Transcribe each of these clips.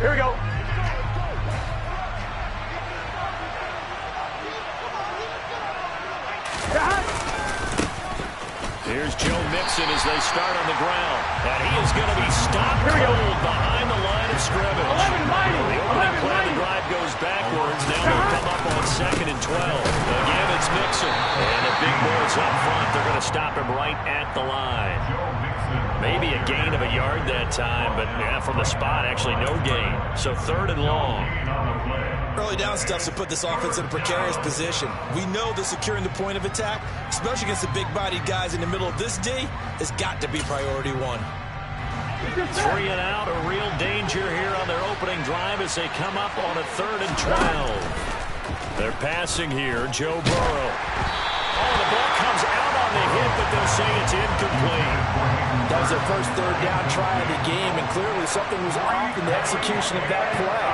Here we go. Here's Joe Mixon as they start on the ground. And he is going to be stopped cold behind the line of scrimmage. The opening play of the drive goes backwards. Now they'll come up on 2nd and 12. Again, it's Mixon. And the big boys up front, they're going to stop him right at the line. Maybe a gain of a yard that time, but yeah, from the spot, actually no gain. So 3rd and long. Early down stuff to put this offense in a precarious position. We know that securing the point of attack, especially against the big-bodied guys in the middle of this D, has got to be priority 1. 3 and out, a real danger here on their opening drive as they come up on a 3rd and 12. They're passing here, Joe Burrow. Oh, the ball comes out on the hit, but they'll say it's incomplete. That was their first 3rd down try of the game, and clearly something was off in the execution of that play.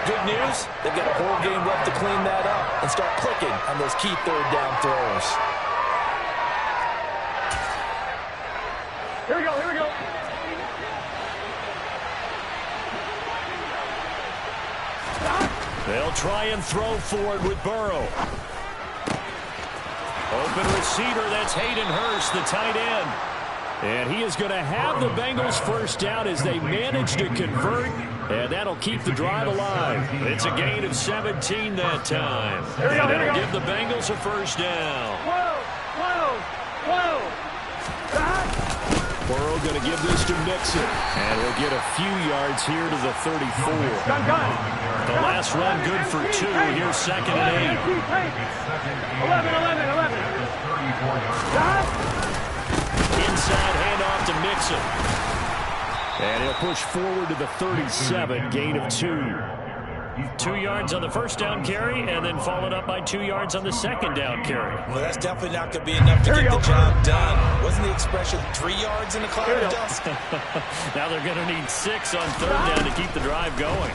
Good news, they've got a whole game left to clean that up and start clicking on those key 3rd down throws. Here we go, here we go. They'll try and throw forward with Burrow. Open receiver, that's Hayden Hurst, the tight end. And he is going to have the Bengals first down as they manage to convert, and that'll keep the drive alive. It's a gain of 17 that time. And it'll give the Bengals a first down. Burrow going to give this to Mixon, and we'll get a few yards here to the 34. The last run good for 2. Here's 2nd and 8. Inside handoff to Mixon. And he'll push forward to the 37, gain of 2. 2 yards on the first down carry, and then followed up by 2 yards on the second down carry. Well, that's definitely not going to be enough to get the job done. Wasn't the expression 3 yards in the cloud of dust? Now they're going to need 6 on 3rd down to keep the drive going.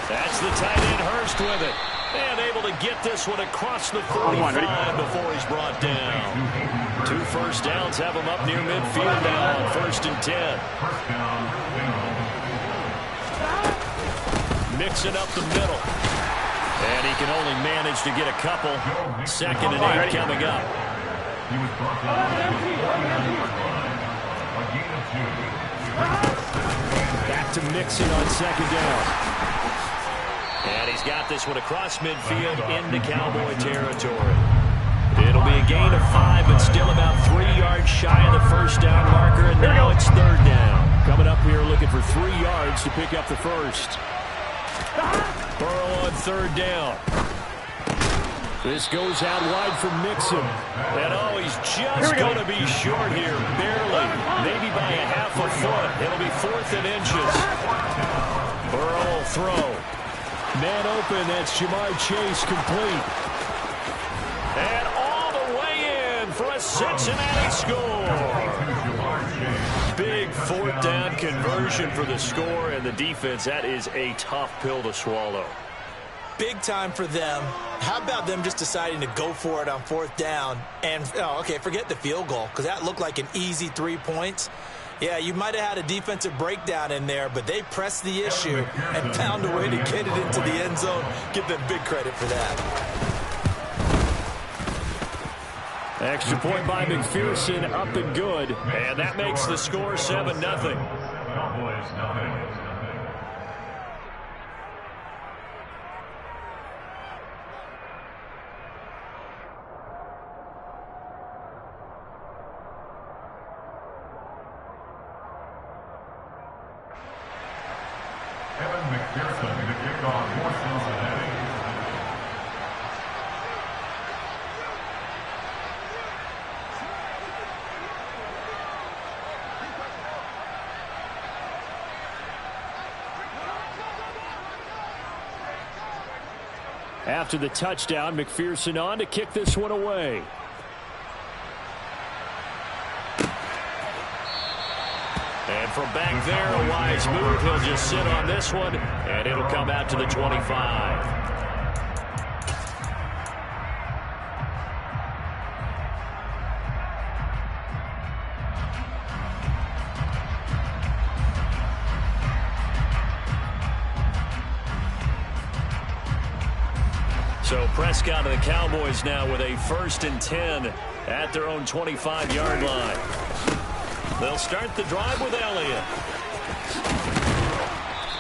That's the tight end Hurst with it. And able to get this one across the 45 before he's brought down. 2 first downs have him up near midfield now on 1st and 10. Mixing up the middle. And he can only manage to get a couple. 2nd and 8 coming up. Back to Mixon on 2nd down. And he's got this one across midfield into Cowboy territory. It'll be a gain of 5, but still about 3 yards shy of the first down marker, and now it's 3rd down. Coming up here looking for 3 yards to pick up the first. Burrow on 3rd down. This goes out wide for Mixon. And oh, he's just going to be short here, barely. Maybe by a half a foot. It'll be 4th and inches. Burrow will throw. Man open, that's Jamar Chase complete. And all the way in for a Cincinnati score. Big 4th down conversion for the score, and the defense, that is a tough pill to swallow. Big time for them. How about them just deciding to go for it on 4th down? And, oh, okay, forget the field goal, because that looked like an easy 3 points. Yeah, you might have had a defensive breakdown in there, but they pressed the issue and found a way to get it into the end zone. Give them big credit for that. Extra point by McPherson, up and good. And that makes the score 7-0. McPherson to kick off for Cincinnati. After the touchdown, McPherson on to kick this one away. And from back there, a wise move. He'll just sit on this one, and it'll come out to the 25. So Prescott and the Cowboys now with a 1st and 10 at their own 25-yard line. They'll start the drive with Elliott.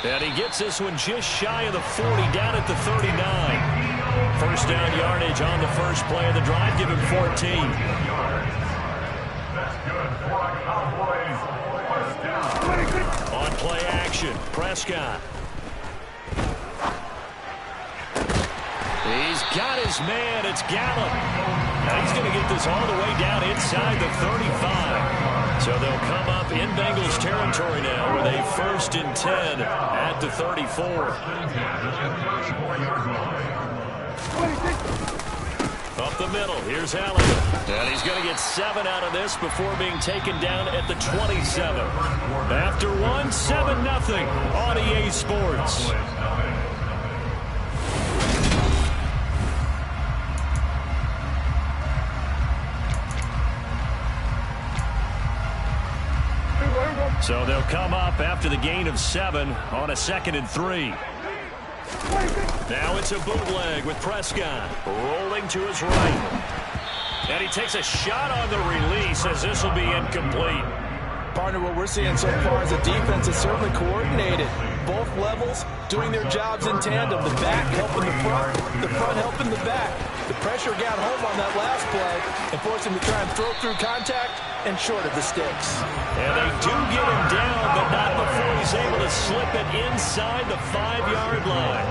And he gets this one just shy of the 40, down at the 39. First down yardage on the first play of the drive. Give him 14. That's good for a Cowboys first down. On play action, Prescott. He's got his man. It's Gallup. Now he's going to get this all the way down inside the 35. So they'll come up in Bengals territory now with a 1st and 10 at the 34. Up the middle, here's Elliott. And he's going to get 7 out of this before being taken down at the 27. After 1, 7-0 on EA Sports. So they'll come up after the gain of 7 on a 2nd and 3. Now it's a bootleg with Prescott rolling to his right. And he takes a shot on the release as this will be incomplete. Partner, what we're seeing so far is the defense is certainly coordinated. Both levels doing their jobs in tandem. The back helping the front helping the back. The pressure got home on that last play and forced him to try and throw through contact and short of the sticks. And they do get him down, but not before he's able to slip it inside the 5-yard line.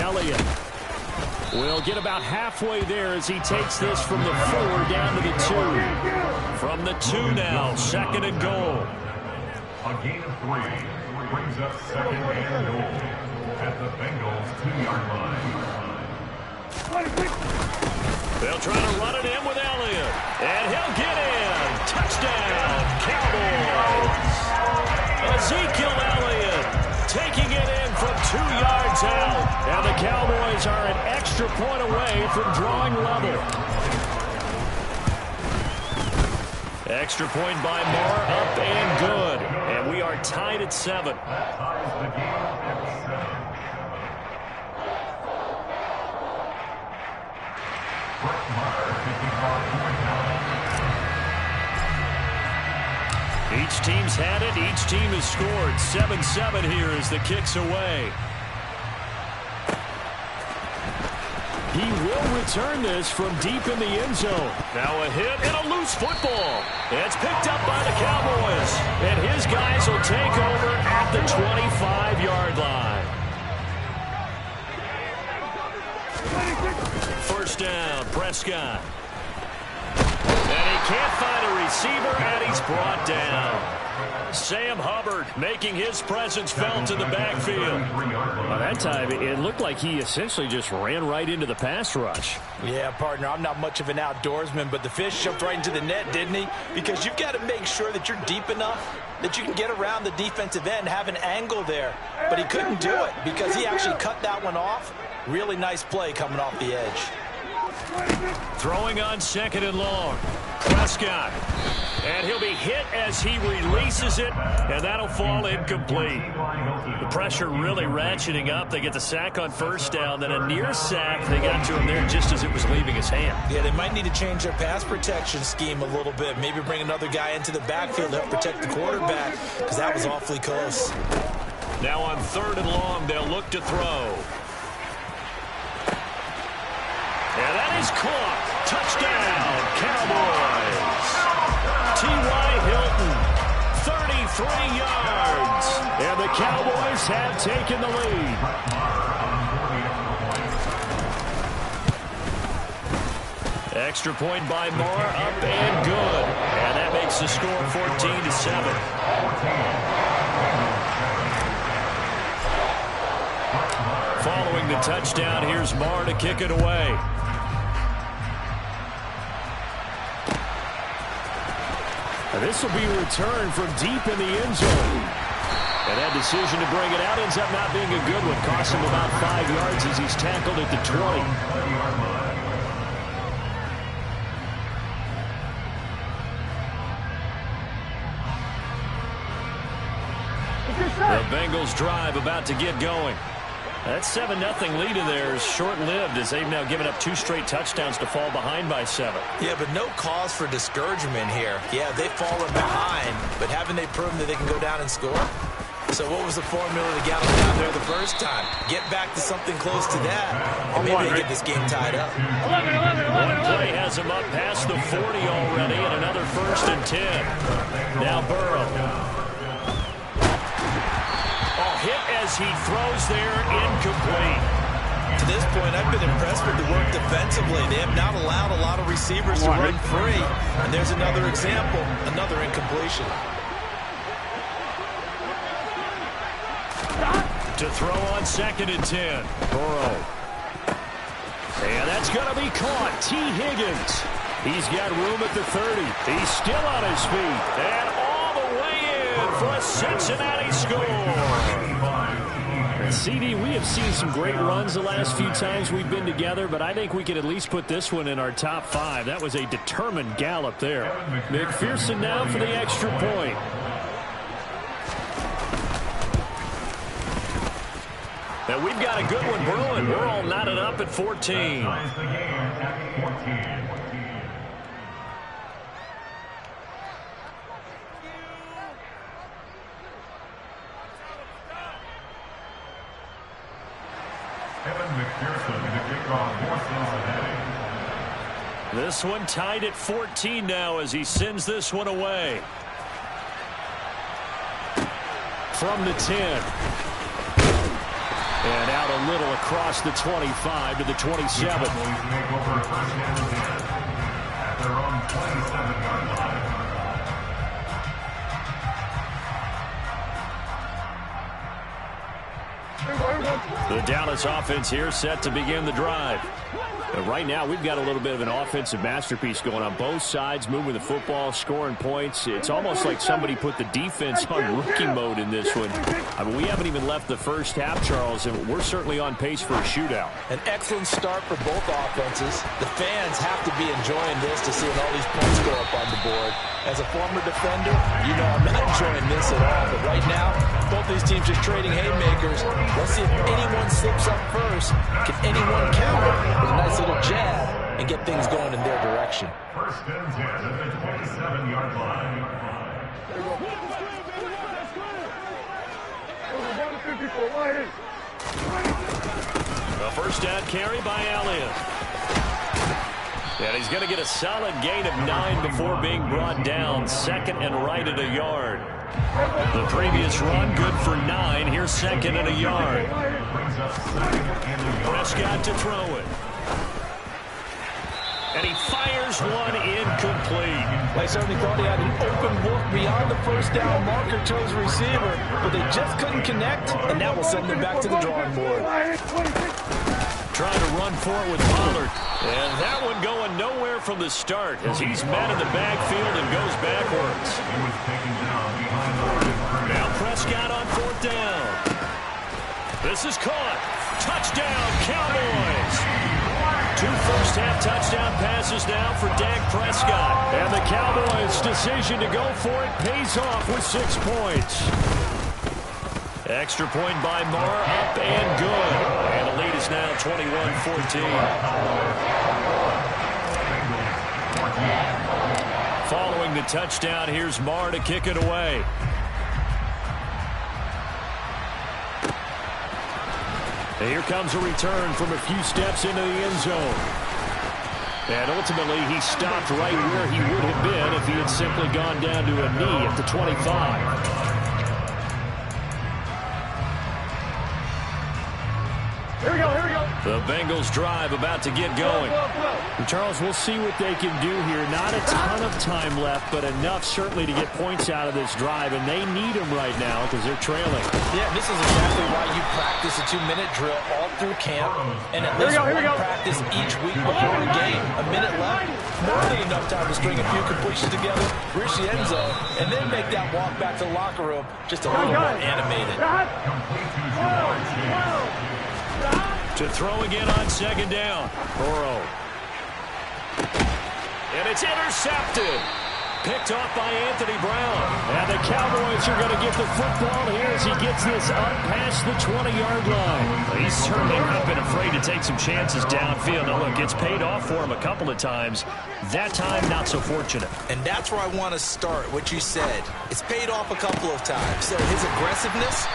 Elliott will get about halfway there as he takes this from the 4 down to the 2. From the 2 now, 2nd and goal. A gain of 3 brings up 2nd and goal at the Bengals 2-yard line. They'll try to run it in with Elliott. And he'll get in. Touchdown, Cowboys. Ezekiel Elliott taking it in from 2 yards out. And the Cowboys are an extra point away from drawing level. Extra point by Moore, up and good. And we are tied at 7. That ties the game at 7. Each team's had it. Each team has scored. 7-7 here as the kick's away. He will return this from deep in the end zone. Now a hit and a loose football. It's picked up by the Cowboys. And his guys will take over at the 25-yard line. First down, Prescott. And he can't find a receiver, and he's brought down. Sam Hubbard making his presence felt in the backfield. By that time, it looked like he essentially just ran right into the pass rush. Yeah, partner, I'm not much of an outdoorsman, but the fish jumped right into the net, didn't he? Because you've got to make sure that you're deep enough that you can get around the defensive end, have an angle there. But he couldn't do it because he actually cut that one off. Really nice play coming off the edge. Throwing on 2nd and long. Prescott. And he'll be hit as he releases it, and that'll fall incomplete. The pressure really ratcheting up. They get the sack on first down, then a near sack. They got to him there just as it was leaving his hand. Yeah, they might need to change their pass protection scheme a little bit. Maybe bring another guy into the backfield to help protect the quarterback, because that was awfully close. Now on 3rd and long, they'll look to throw. And that is caught. Touchdown, Cowboys. T.Y. Hilton, 33 yards. And the Cowboys have taken the lead. Extra point by Moore, up and good. And that makes the score 14-7. Following the touchdown, here's Moore to kick it away. This will be returned from deep in the end zone. And that decision to bring it out ends up not being a good one. Costs him about 5 yards as he's tackled at the 20. The Bengals drive about to get going. That 7-0 lead of theirs short-lived as they've now given up 2 straight touchdowns to fall behind by 7. Yeah, but no cause for discouragement here. Yeah, they've fallen behind, but haven't they proven that they can go down and score? So what was the formula to get them down there the first time? Get back to something close to that, and maybe they get this game tied up. One play has them up past the 40 already, and another 1st and 10. Now Burrow. Hit as he throws there, incomplete. To this point, I've been impressed with the work defensively. They have not allowed a lot of receivers to run free. And there's another example, another incompletion. To throw on 2nd and 10. Burrow. And that's going to be caught. T. Higgins. He's got room at the 30. He's still on his feet. And all the way in for a Cincinnati score. CD, we have seen some great runs the last few times we've been together, but I think we could at least put this one in our top 5. That was a determined gallop there. McPherson now for the extra point. And we've got a good one brewing. We're all knotted up at 14. This one tied at 14 now as he sends this one away. From the 10. And out a little across the 25 to the 27. The Dallas offense here set to begin the drive. And right now, we've got a little bit of an offensive masterpiece going on both sides, moving the football, scoring points. It's almost like somebody put the defense on rookie mode in this one. I mean, we haven't even left the first half, Charles, and we're certainly on pace for a shootout. An excellent start for both offenses. The fans have to be enjoying this to see all these points go up on the board. As a former defender, you know I'm not enjoying this at all. But right now, both these teams just trading haymakers. Let's see if anyone slips up first. Can anyone counter with a nice little jab and get things going in their direction? 1st and 10 at the 27-yard line. A 1st down carry by Elliott. And he's going to get a solid gain of 9 before being brought down. 2nd and right at a yard. The previous run good for 9. Here's 2nd and a yard. Prescott to throw it. And he fires one incomplete. I certainly thought he had an open look beyond the 1st down marker to his receiver, but they just couldn't connect, and that will send them back to the drawing board. Trying to run for it with Pollard. And that one going nowhere from the start as he's met in the backfield and goes backwards. Now Prescott on 4th down. This is caught. Touchdown, Cowboys. 2 first-half touchdown passes now for Dak Prescott. And the Cowboys' decision to go for it pays off with 6 points. Extra point by Marr, up and good. And the lead is now 21-14. Following the touchdown, here's Marr to kick it away. And here comes a return from a few steps into the end zone. And ultimately, he stopped right where he would have been if he had simply gone down to a knee at the 25. Here we go, here we go. The Bengals drive about to get going. And Charles, we'll see what they can do here. Not a ton of time left, but enough certainly to get points out of this drive, and they need them right now because they're trailing. Yeah, this is exactly why you practice a 2-minute drill all through camp, and at least one practice each week before a game. A minute left, more than enough time to string a few completions together, reach the end zone, and then make that walk back to the locker room just a little more animated. To throw again on 2nd down. Burrow. And it's intercepted. Picked off by Anthony Brown. And the Cowboys are going to get the football here as he gets this up past the 20-yard line. Well, he's certainly not been afraid to take some chances downfield. Now, look, it's paid off for him a couple of times. That time, not so fortunate. And that's where I want to start, what you said. It's paid off a couple of times. So his aggressiveness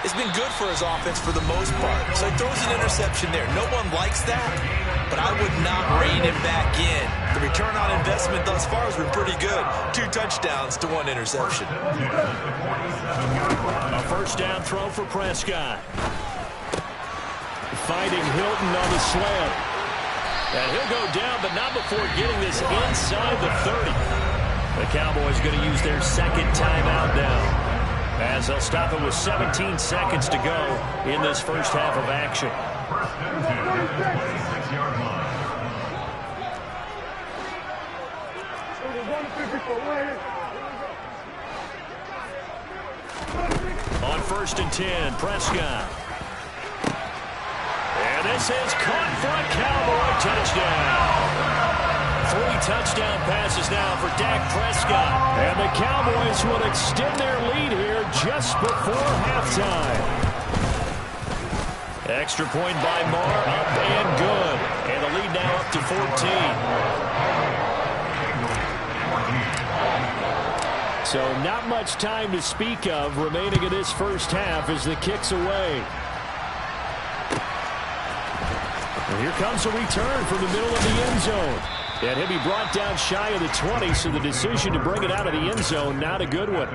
has been good for his offense for the most part. So he throws an interception there. No one likes that, but I would not rein him back in. The return on investment thus far has been pretty good. 2 touchdowns to 1 interception. A first down throw for Prescott. Fighting Hilton on the slant. And he'll go down, but not before getting this inside the 30. The Cowboys going to use their second timeout now, as they'll stop it with 17 seconds to go in this first half of action. First and 10 at the 26-yard line. On first and 10, Prescott. And this is caught for a Cowboy touchdown. 3 touchdown passes now for Dak Prescott. And the Cowboys will extend their lead here just before halftime. Extra point by Marr, up and good. And the lead now up to 14. So not much time to speak of remaining in this first half as the kick's away. And here comes a return from the middle of the end zone. And he'll be brought down shy of the 20, so the decision to bring it out of the end zone, not a good one.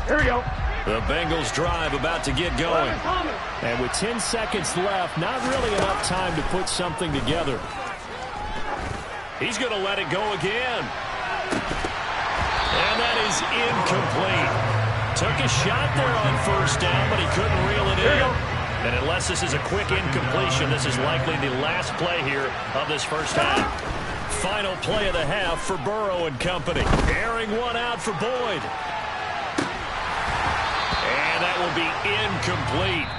Here we go. The Bengals drive about to get going. And with 10 seconds left, not really enough time to put something together. He's going to let it go again. And that is incomplete. Took a shot there on first down, but he couldn't reel it in. And unless this is a quick incompletion, this is likely the last play here of this first half. Final play of the half for Burrow and company. Airing one out for Boyd. And that will be incomplete.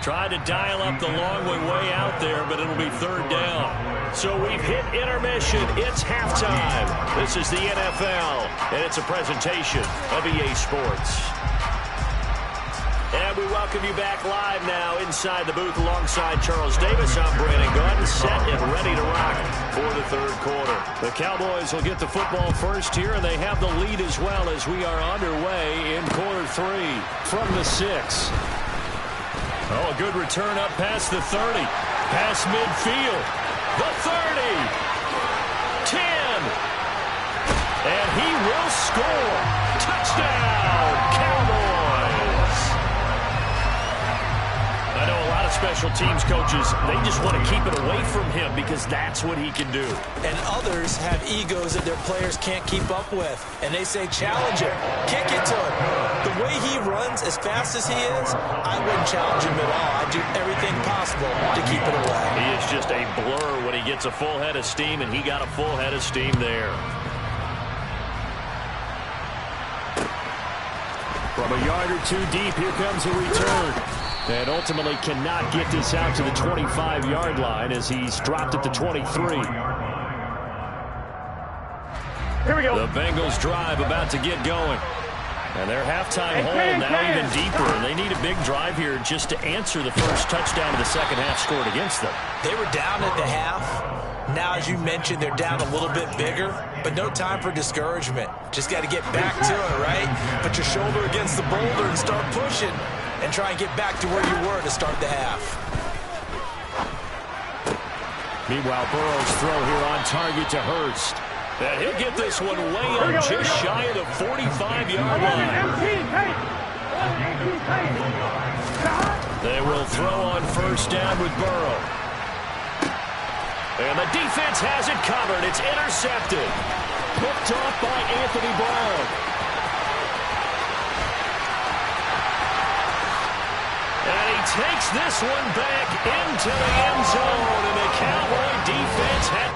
Tried to dial up the long way out there, but it'll be third down. So we've hit intermission. It's halftime. This is the NFL, and it's a presentation of EA Sports. And we welcome you back live now inside the booth alongside Charles Davis. I'm Brandon Gordon, set and ready to rock for the third quarter. The Cowboys will get the football first here, and they have the lead as well as we are underway in quarter 3 from the 6. Oh, a good return up past the 30. Past midfield. The 30. 10. And he will score. Touchdown, Cowboys. I know a lot of special teams coaches, they just want to keep it away from him because that's what he can do. And others have egos that their players can't keep up with. And they say, challenge him. Kick it to him. The way he runs as fast as he is, I wouldn't challenge him at all. I'd do everything possible to keep it away. He is just a blur when he gets a full head of steam, and he got a full head of steam there. From a yard or two deep, here comes a return. And ultimately cannot get this out to the 25-yard line as he's dropped at the 23. Here we go. The Bengals drive about to get going. And their halftime hole now even deeper. And they need a big drive here just to answer the first touchdown of the second half scored against them. They were down at the half. Now, as you mentioned, they're down a little bit bigger, but no time for discouragement. Just got to get back to it, right? Put your shoulder against the boulder and start pushing. And try and get back to where you were to start the half. Meanwhile, Burrow's throw here on target to Hurst. And he'll get this one way on just shy of the 45-yard line. They will throw on first down with Burrow. And the defense has it covered. It's intercepted. Picked off by Anthony Brown. And he takes this one back into the end zone. And the Cowboy defense had...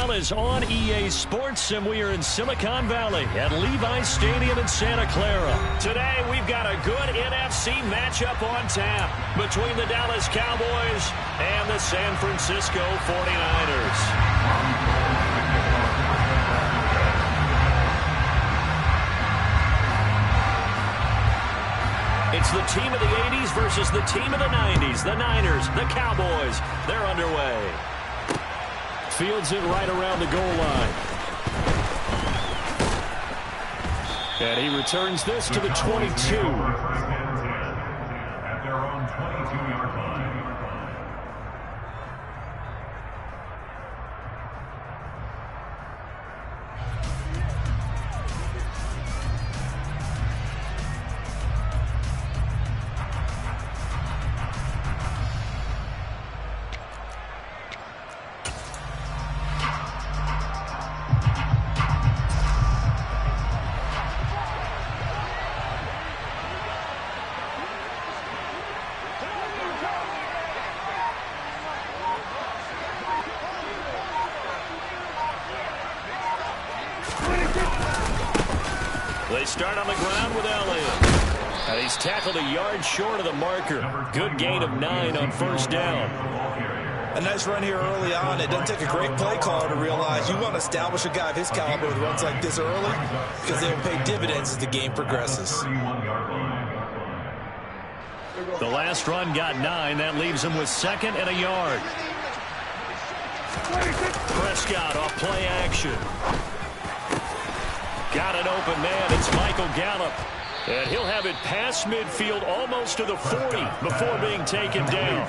NFL is on EA Sports, and we are in Silicon Valley at Levi's Stadium in Santa Clara. Today, we've got a good NFC matchup on tap between the Dallas Cowboys and the San Francisco 49ers. It's the team of the 80s versus the team of the 90s. The Niners, the Cowboys, they're underway. Fields it right around the goal line. And he returns this to the 22. At their own 22-yard line. They start on the ground with Elliott. And he's tackled a yard short of the marker. Good gain of 9 on first down. A nice run here early on. It doesn't take a great play caller to realize you want to establish a guy of his caliber with runs like this early because they will pay dividends as the game progresses. The last run got 9. That leaves him with 2nd and a yard. Prescott off play action. Got an open man. It's Michael Gallup. And he'll have it past midfield almost to the 40 before being taken down.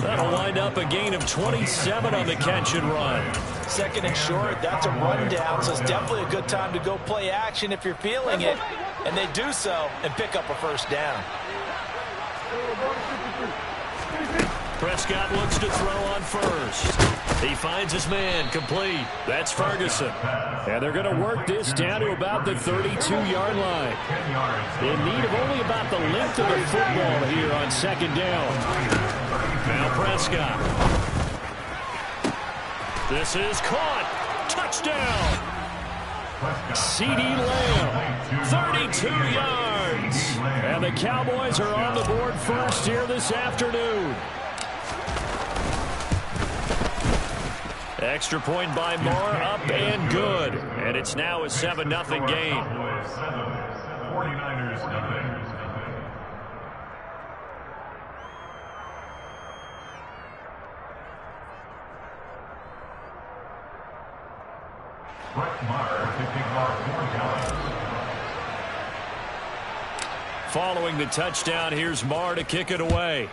That'll wind up a gain of 27 on the catch and run. 2nd and short, that's a rundown, so it's definitely a good time to go play action if you're feeling it. And they do so and pick up a first down. Prescott looks to throw on first. He finds his man complete. That's Ferguson. And they're going to work this down to about the 32-yard line. In need of only about the length of the football here on 2nd down. Now Prescott. This is caught. Touchdown. CeeDee Lamb, 32 yards. And the Cowboys are on the board first here this afternoon. Extra point by Moore, up and good. And it's now a 7-0 game. 49ers nothing. Following the touchdown, here's Marr to kick it away.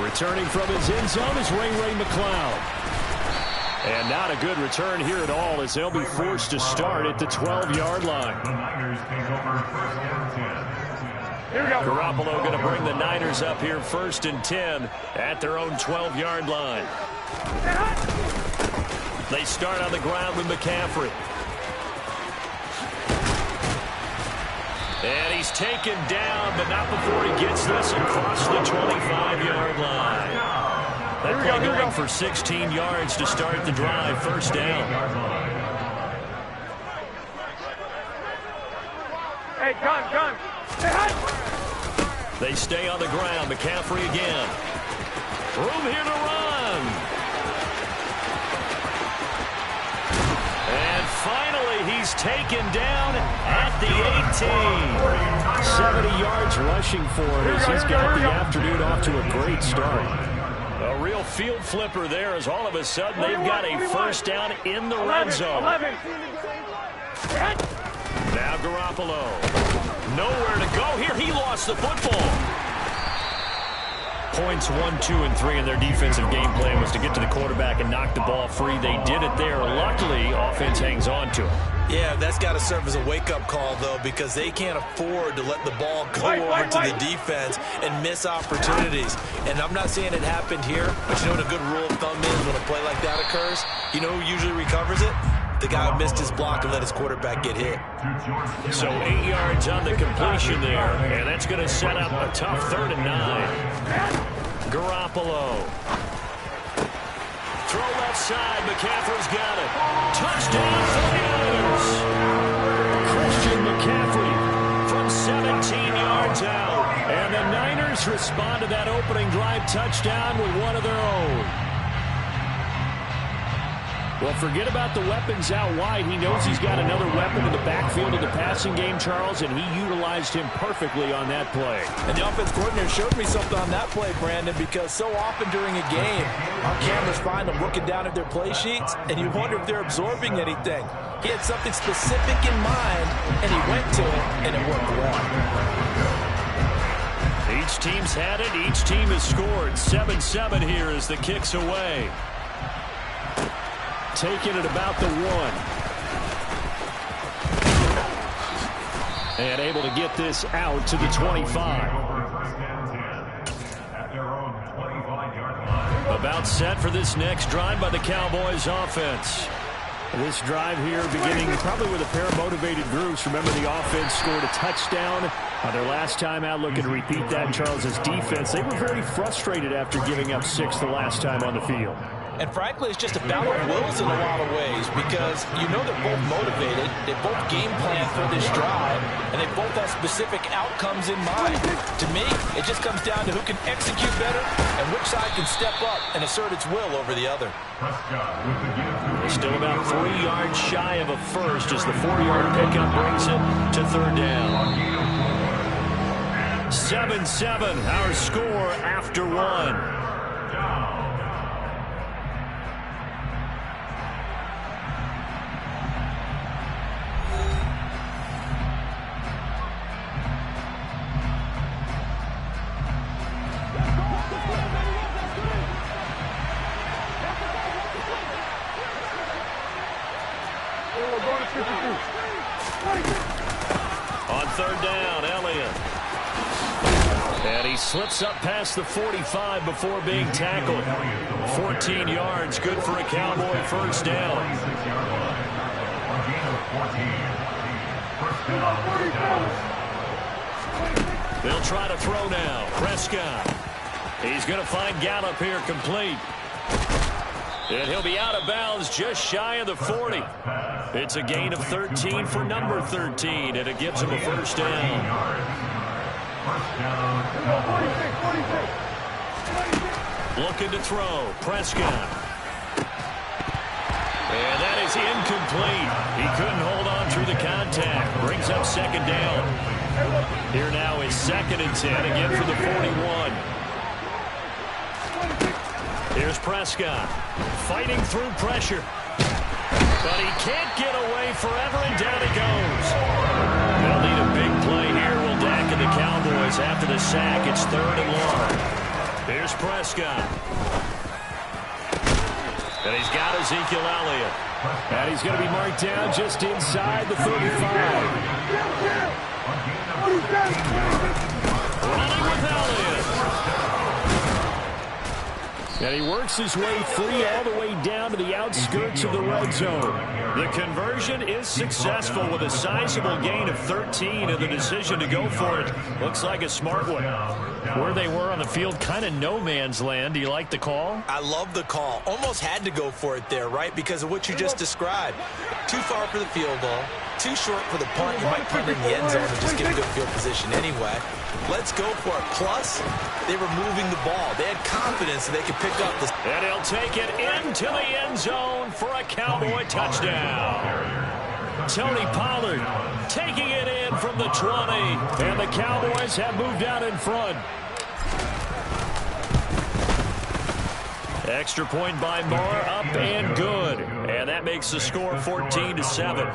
Returning from his end zone is Ray McCloud. And not a good return here at all as they'll be forced to start at the 12-yard line. The Niners take over 1st and 10. Here we go. Garoppolo going to bring the Niners up here 1st and 10 at their own 12-yard line. They start on the ground with McCaffrey. And he's taken down, but not before he gets this across the 25-yard line. That play going for 16 yards to start the drive. 1st down. Hey, gun. Hey, They stay on the ground. McCaffrey again. Room here to run. And finally, he's taken down at the 18. 70 yards rushing for it as he's got the afternoon off to a great start. A real field flipper there as all of a sudden they've got a 1st down in the red zone. Now Garoppolo. Nowhere to go here. He lost the football. Points 1, 2, and 3 in their defensive game plan was to get to the quarterback and knock the ball free. They did it there. Luckily, offense hangs on to it. Yeah, that's got to serve as a wake-up call, though, because they can't afford to let the ball go over to the defense and miss opportunities. And I'm not saying it happened here, but you know what a good rule of thumb is when a play like that occurs? You know who usually recovers it? The guy who missed his block and let his quarterback get hit. So 8 yards on the completion there, and that's going to set up a tough 3rd and 9. Garoppolo. Throw left side. McCaffrey's got it. Touchdown 49ers. Christian McCaffrey from 17 yards out. And the Niners respond to that opening drive touchdown with one of their own. Well, forget about the weapons out wide. He knows he's got another weapon in the backfield of the passing game, Charles, and he utilized him perfectly on that play. And the offense coordinator showed me something on that play, Brandon, because so often during a game, our cameras find them looking down at their play sheets, and you wonder if they're absorbing anything. He had something specific in mind, and he went to it, and it worked well. Each team's had it. Each team has scored. 7-7 here as the kick's away. Taking it about the 1. And able to get this out to the 25. About set for this next drive by the Cowboys offense. This drive here beginning probably with a pair of motivated groups. Remember, the offense scored a touchdown on their last time out. Looking to repeat that. Charles's defense, they were very frustrated after giving up 6 the last time on the field. And frankly, it's just a battle of wills in a lot of ways because you know they're both motivated, they both game plan for this drive, and they both have specific outcomes in mind. To me, it just comes down to who can execute better and which side can step up and assert its will over the other. Still about 3 yards shy of a first as the 4-yard pickup brings it to third down. 7-7, our score after 1. On third down, Elliott. And he slips up past the 45 before being tackled. 14 yards, good for a Cowboy first down. They'll try to throw now. Prescott. He's going to find Gallup here complete. And he'll be out of bounds just shy of the 40. It's a gain of 13 for number 13, and it gives him a first down. Looking to throw. Prescott. And that is incomplete. He couldn't hold on through the contact. Brings up second down. Here now is 2nd and 10, again for the 41. Here's Prescott, fighting through pressure. But he can't get away forever, and down he goes. They'll need a big play here. Will Dak and the Cowboys after the sack. It's 3rd and long. Here's Prescott. And he's got Ezekiel Elliott. And he's going to be marked down just inside the 35. Running with Elliott. And he works his way free all the way down to the outskirts of the red zone. The conversion is successful with a sizable gain of 13, and the decision to go for it looks like a smart one. Where they were on the field, kind of no man's land. Do you like the call? I love the call. Almost had to go for it there, right? Because of what you just described. Too far for the field goal. Too short for the punt. You might punt in the end zone and just get a good field position anyway. Let's go for it. Plus, they were moving the ball. They had confidence that they could pick up this. And he'll take it into the end zone for a Cowboy touchdown. Tony Pollard taking it in from the 20. And the Cowboys have moved out in front. Extra point by Moore, up and good. And that makes the score 14-7.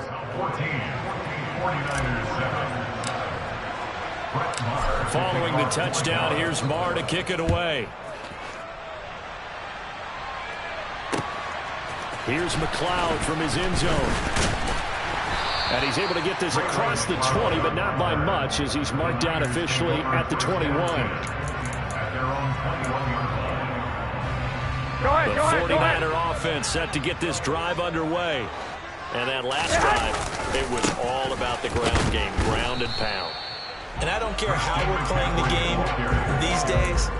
Following the touchdown, here's Moore to kick it away. Here's McLeod from his end zone. And he's able to get this across the 20, but not by much, as he's marked down officially at the 21. The 49er offense set to get this drive underway. And that last drive, it was all about the ground game, ground and pound. And I don't care how we're playing the game these days,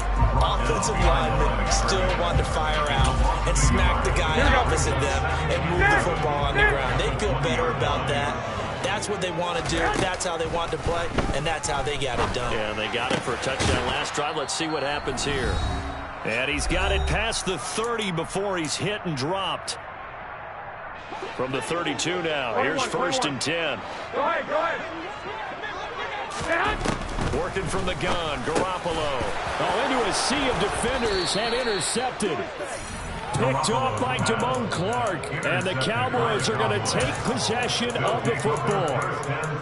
offense offensive linemen still want to fire out and smack the guy opposite them and move the football on the ground. They feel better about that. That's what they want to do. That's how they want to play, and that's how they got it done. Yeah, they got it for a touchdown last drive. Let's see what happens here. And he's got it past the 30 before he's hit and dropped. From the 32 now. Here's 1st and 10. Go ahead. Working from the gun, Garoppolo. Oh, into a sea of defenders and intercepted. Picked off by Damone Clark. And the Cowboys are going to take possession of the football.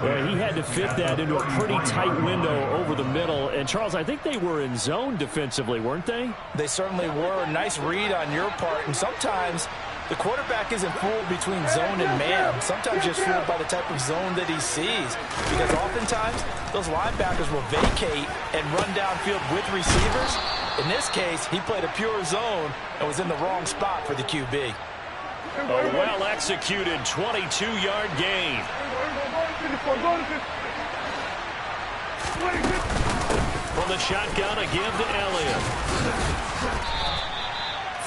Yeah, he had to fit that into a pretty tight window over the middle. And, Charles, I think they were in zone defensively, weren't they? They certainly were. Nice read on your part. And sometimes the quarterback isn't fooled between zone and man. Sometimes just fooled by the type of zone that he sees. Because oftentimes, those linebackers will vacate and run downfield with receivers. In this case, he played a pure zone and was in the wrong spot for the QB. A well-executed 22-yard gain. From the shotgun, a give to Elliott.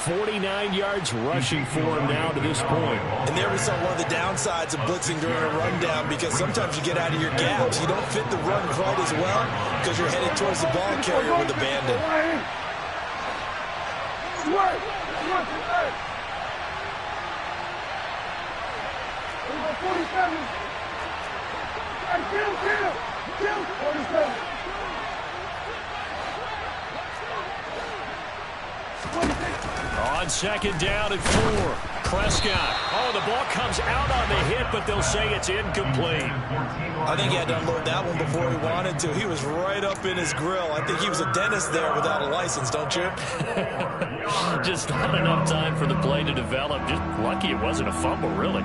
49 yards rushing for him now to this point. And there we saw one of the downsides of blitzing during a rundown, because sometimes you get out of your gaps. You don't fit the run quite as well because you're headed towards the ball carrier with abandon. On 2nd down and 4. Prescott. Oh, the ball comes out on the hit, but they'll say it's incomplete. I think he had to unload that one before he wanted to. He was right up in his grill. I think he was a dentist there without a license, don't you? Just not enough time for the play to develop. Just lucky it wasn't a fumble, really.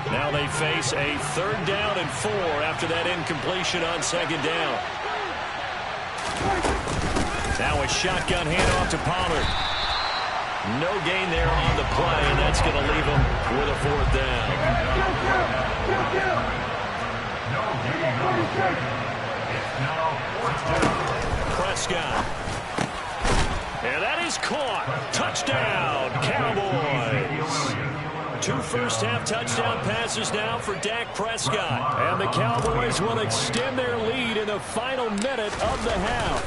Now they face a 3rd down and 4 after that incompletion on 2nd down. Now a shotgun handoff to Pollard. No gain there on the play, and that's going to leave him with a 4th down. Prescott. And that is caught. Touchdown, Cowboys. 2 first-half touchdown passes now for Dak Prescott. And the Cowboys will extend their lead in the final minute of the half.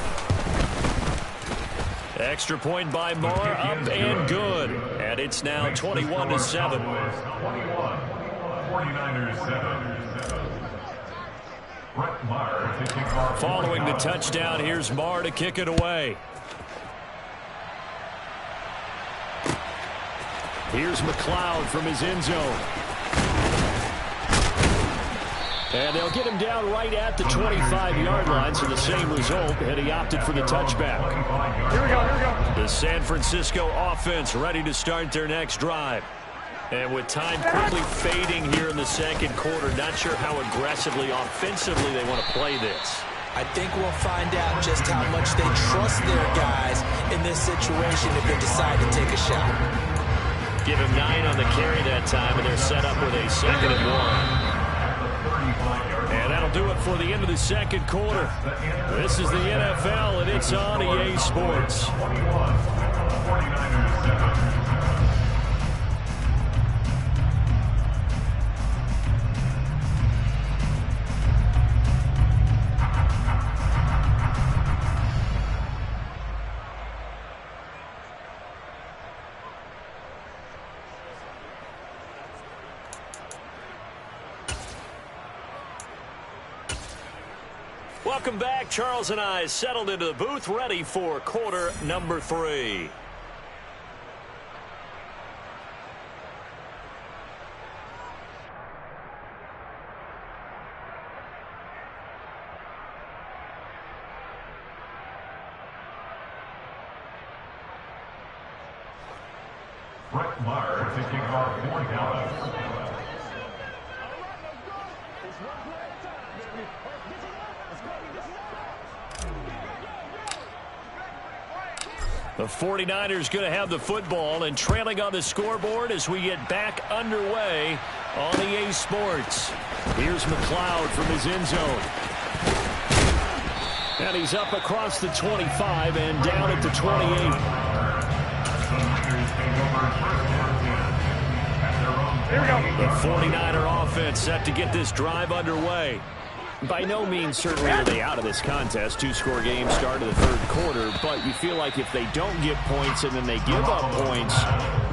Extra point by Marr, up and good. And it's now 21-7. 49ers 7. Following the touchdown, here's Marr to kick it away. Here's McLeod from his end zone. And they'll get him down right at the 25-yard line, so the same result, and he opted for the touchback. Here we go. The San Francisco offense ready to start their next drive. And with time quickly fading here in the 2nd quarter, not sure how aggressively, offensively they want to play this. I think we'll find out just how much they trust their guys in this situation if they decide to take a shot. Give him 9 on the carry that time, and they're set up with a 2nd and 1. And that'll do it for the end of the 2nd quarter. This is the NFL, and it's on EA Sports. Welcome back. Charles and I settled into the booth, ready for quarter number 3. Brett Maher taking off for Dallas. The 49ers going to have the football and trailing on the scoreboard as we get back underway on EA Sports. Here's McLeod from his end zone. And he's up across the 25 and down at the 28. The 49er offense set to get this drive underway. By no means certainly are they out of this contest. Two-score game start of the third quarter, but you feel like if they don't get points and then they give up points,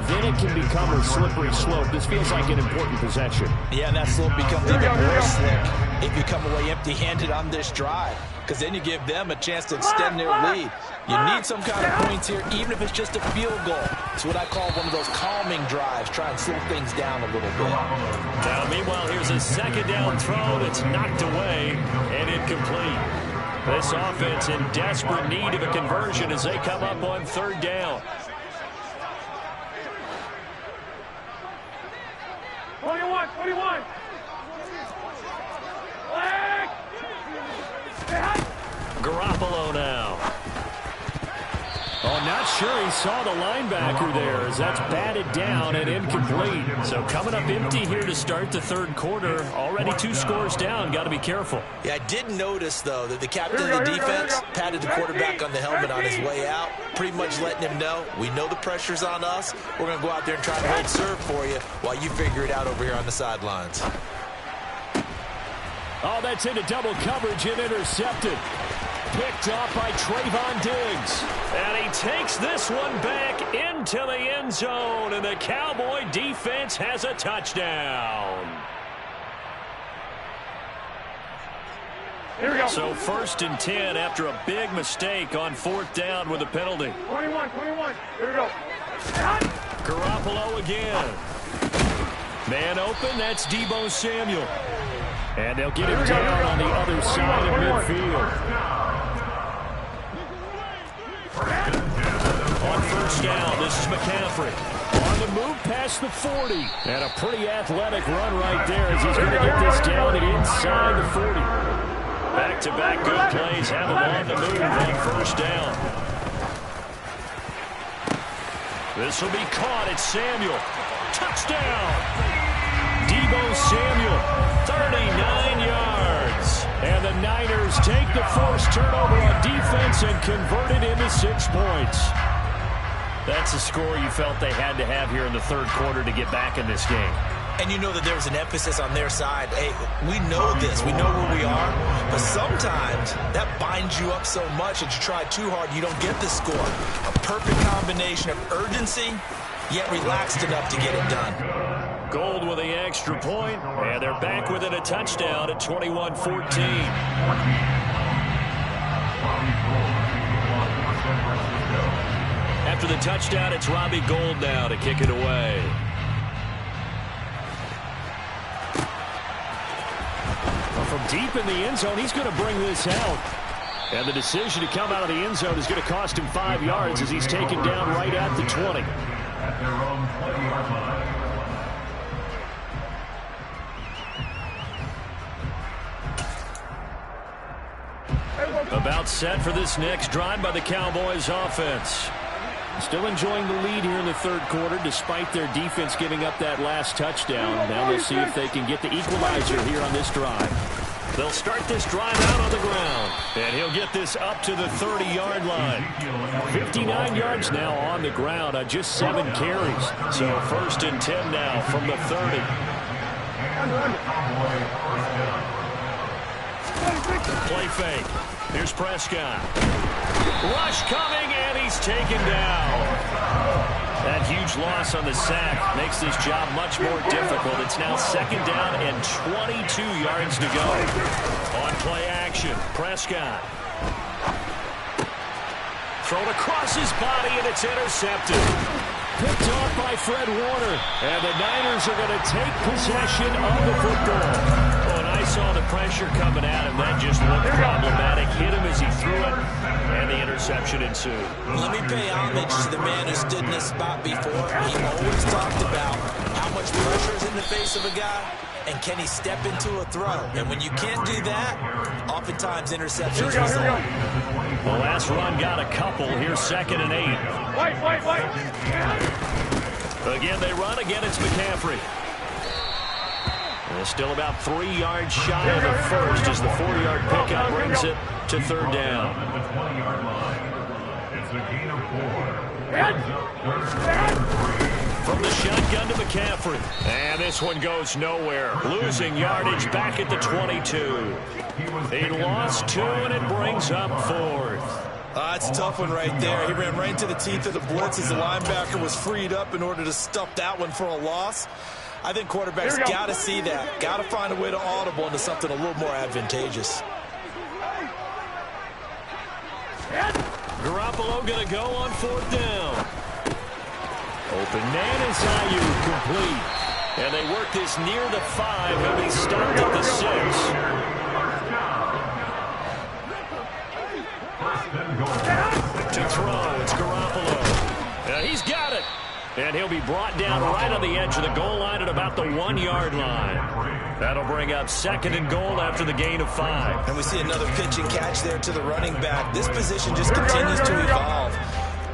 then it can become a slippery slope. This feels like an important possession. Yeah, and that slope becomes even more slick if you come away empty-handed on this drive, because then you give them a chance to extend their lead. You need some kind of points here, even if it's just a field goal. It's what I call one of those calming drives. Try and slow things down a little bit. Now, meanwhile, here's a second down throw that's knocked away and incomplete. This offense in desperate need of a conversion as they come up on third down. 21. Garoppolo now. Oh, not sure he saw the linebacker there as that's batted down and incomplete. So coming up empty here to start the third quarter. Already 2 scores down. Got to be careful. Yeah, I did notice, though, that the captain of the defense patted the quarterback on the helmet on his way out, pretty much letting him know, we know the pressure's on us. We're going to go out there and try and hold serve for you while you figure it out over here on the sidelines. Oh, that's into double coverage and intercepted. Picked off by Trayvon Diggs. And he takes this one back into the end zone. And the Cowboy defense has a touchdown. Here we go. So 1st and 10 after a big mistake on 4th down with a penalty. 21. Here we go. Garoppolo again. Man open, that's Deebo Samuel. And they'll get him down on the other side of midfield. On 1st down, this is McCaffrey. On the move past the 40. And a pretty athletic run right there as he's going to get this down inside the 40. Back-to-back good plays have him on the move on 1st down. This will be caught at Samuel. Touchdown! Deebo Samuel, 39 yards. And the Niners take the forced turnover on defense and convert it into 6 points. That's a score you felt they had to have here in the third quarter to get back in this game. And you know that there was an emphasis on their side. Hey, we know this. We know where we are. But sometimes that binds you up so much that you try too hard, you don't get the score. A perfect combination of urgency, yet relaxed enough to get it done. Gold with the extra point, and they're back within a touchdown at 21-14. After the touchdown, it's Robbie Gould now to kick it away. Well, from deep in the end zone, he's going to bring this out. And the decision to come out of the end zone is going to cost him 5 yards as he's taken down right at the 20. At their own 20-yard line. About set for this next drive by the Cowboys offense. Still enjoying the lead here in the third quarter despite their defense giving up that last touchdown. Now we'll see if they can get the equalizer here on this drive. They'll start this drive out on the ground. And he'll get this up to the 30-yard line. 59 yards now on the ground on just 7 carries. So 1st and 10 now from the 30. Play fake. Here's Prescott. Rush coming, and he's taken down. That huge loss on the sack makes this job much more difficult. It's now 2nd down and 22 yards to go. On play action, Prescott. Thrown across his body, and it's intercepted. Picked off by Fred Warner. And the Niners are going to take possession of the football. Oh, and I saw the pressure coming at him. That just looked problematic. Hit him as he threw it, and the interception ensued. Let me pay homage to the man who stood in this spot before. He always talked about how much pressure is in the face of a guy, and can he step into a throw. And when you can't do that, oftentimes interceptions result. The last run got a couple. Here's 2nd and 8. Wait. Again, they run. Again, it's McCaffrey. Still about 3 yards shy of the first as the 4-yard pickup brings it to third down. At the 20-yard line. It's a gain of 4. Brings up third and 3. From the shotgun to McCaffrey. And this one goes nowhere. Losing yardage back at the 22. He lost 2, and it brings up 4th. It's a tough one right there. He ran right into the teeth of the blitz as the linebacker was freed up in order to stuff that one for a loss. I think quarterbacks got to see that. Got to find a way to audible into something a little more advantageous. Garoppolo going to go on 4th down. Open man is Ayuk, complete. And they work this near the 5. He'll be stopped at the 6. To throw, it's Garoppolo. He's got it. And he'll be brought down right on the edge of the goal line at about the 1-yard line. That'll bring up 2nd and goal after the gain of 5. And we see another pitch and catch there to the running back. This position just continues to evolve.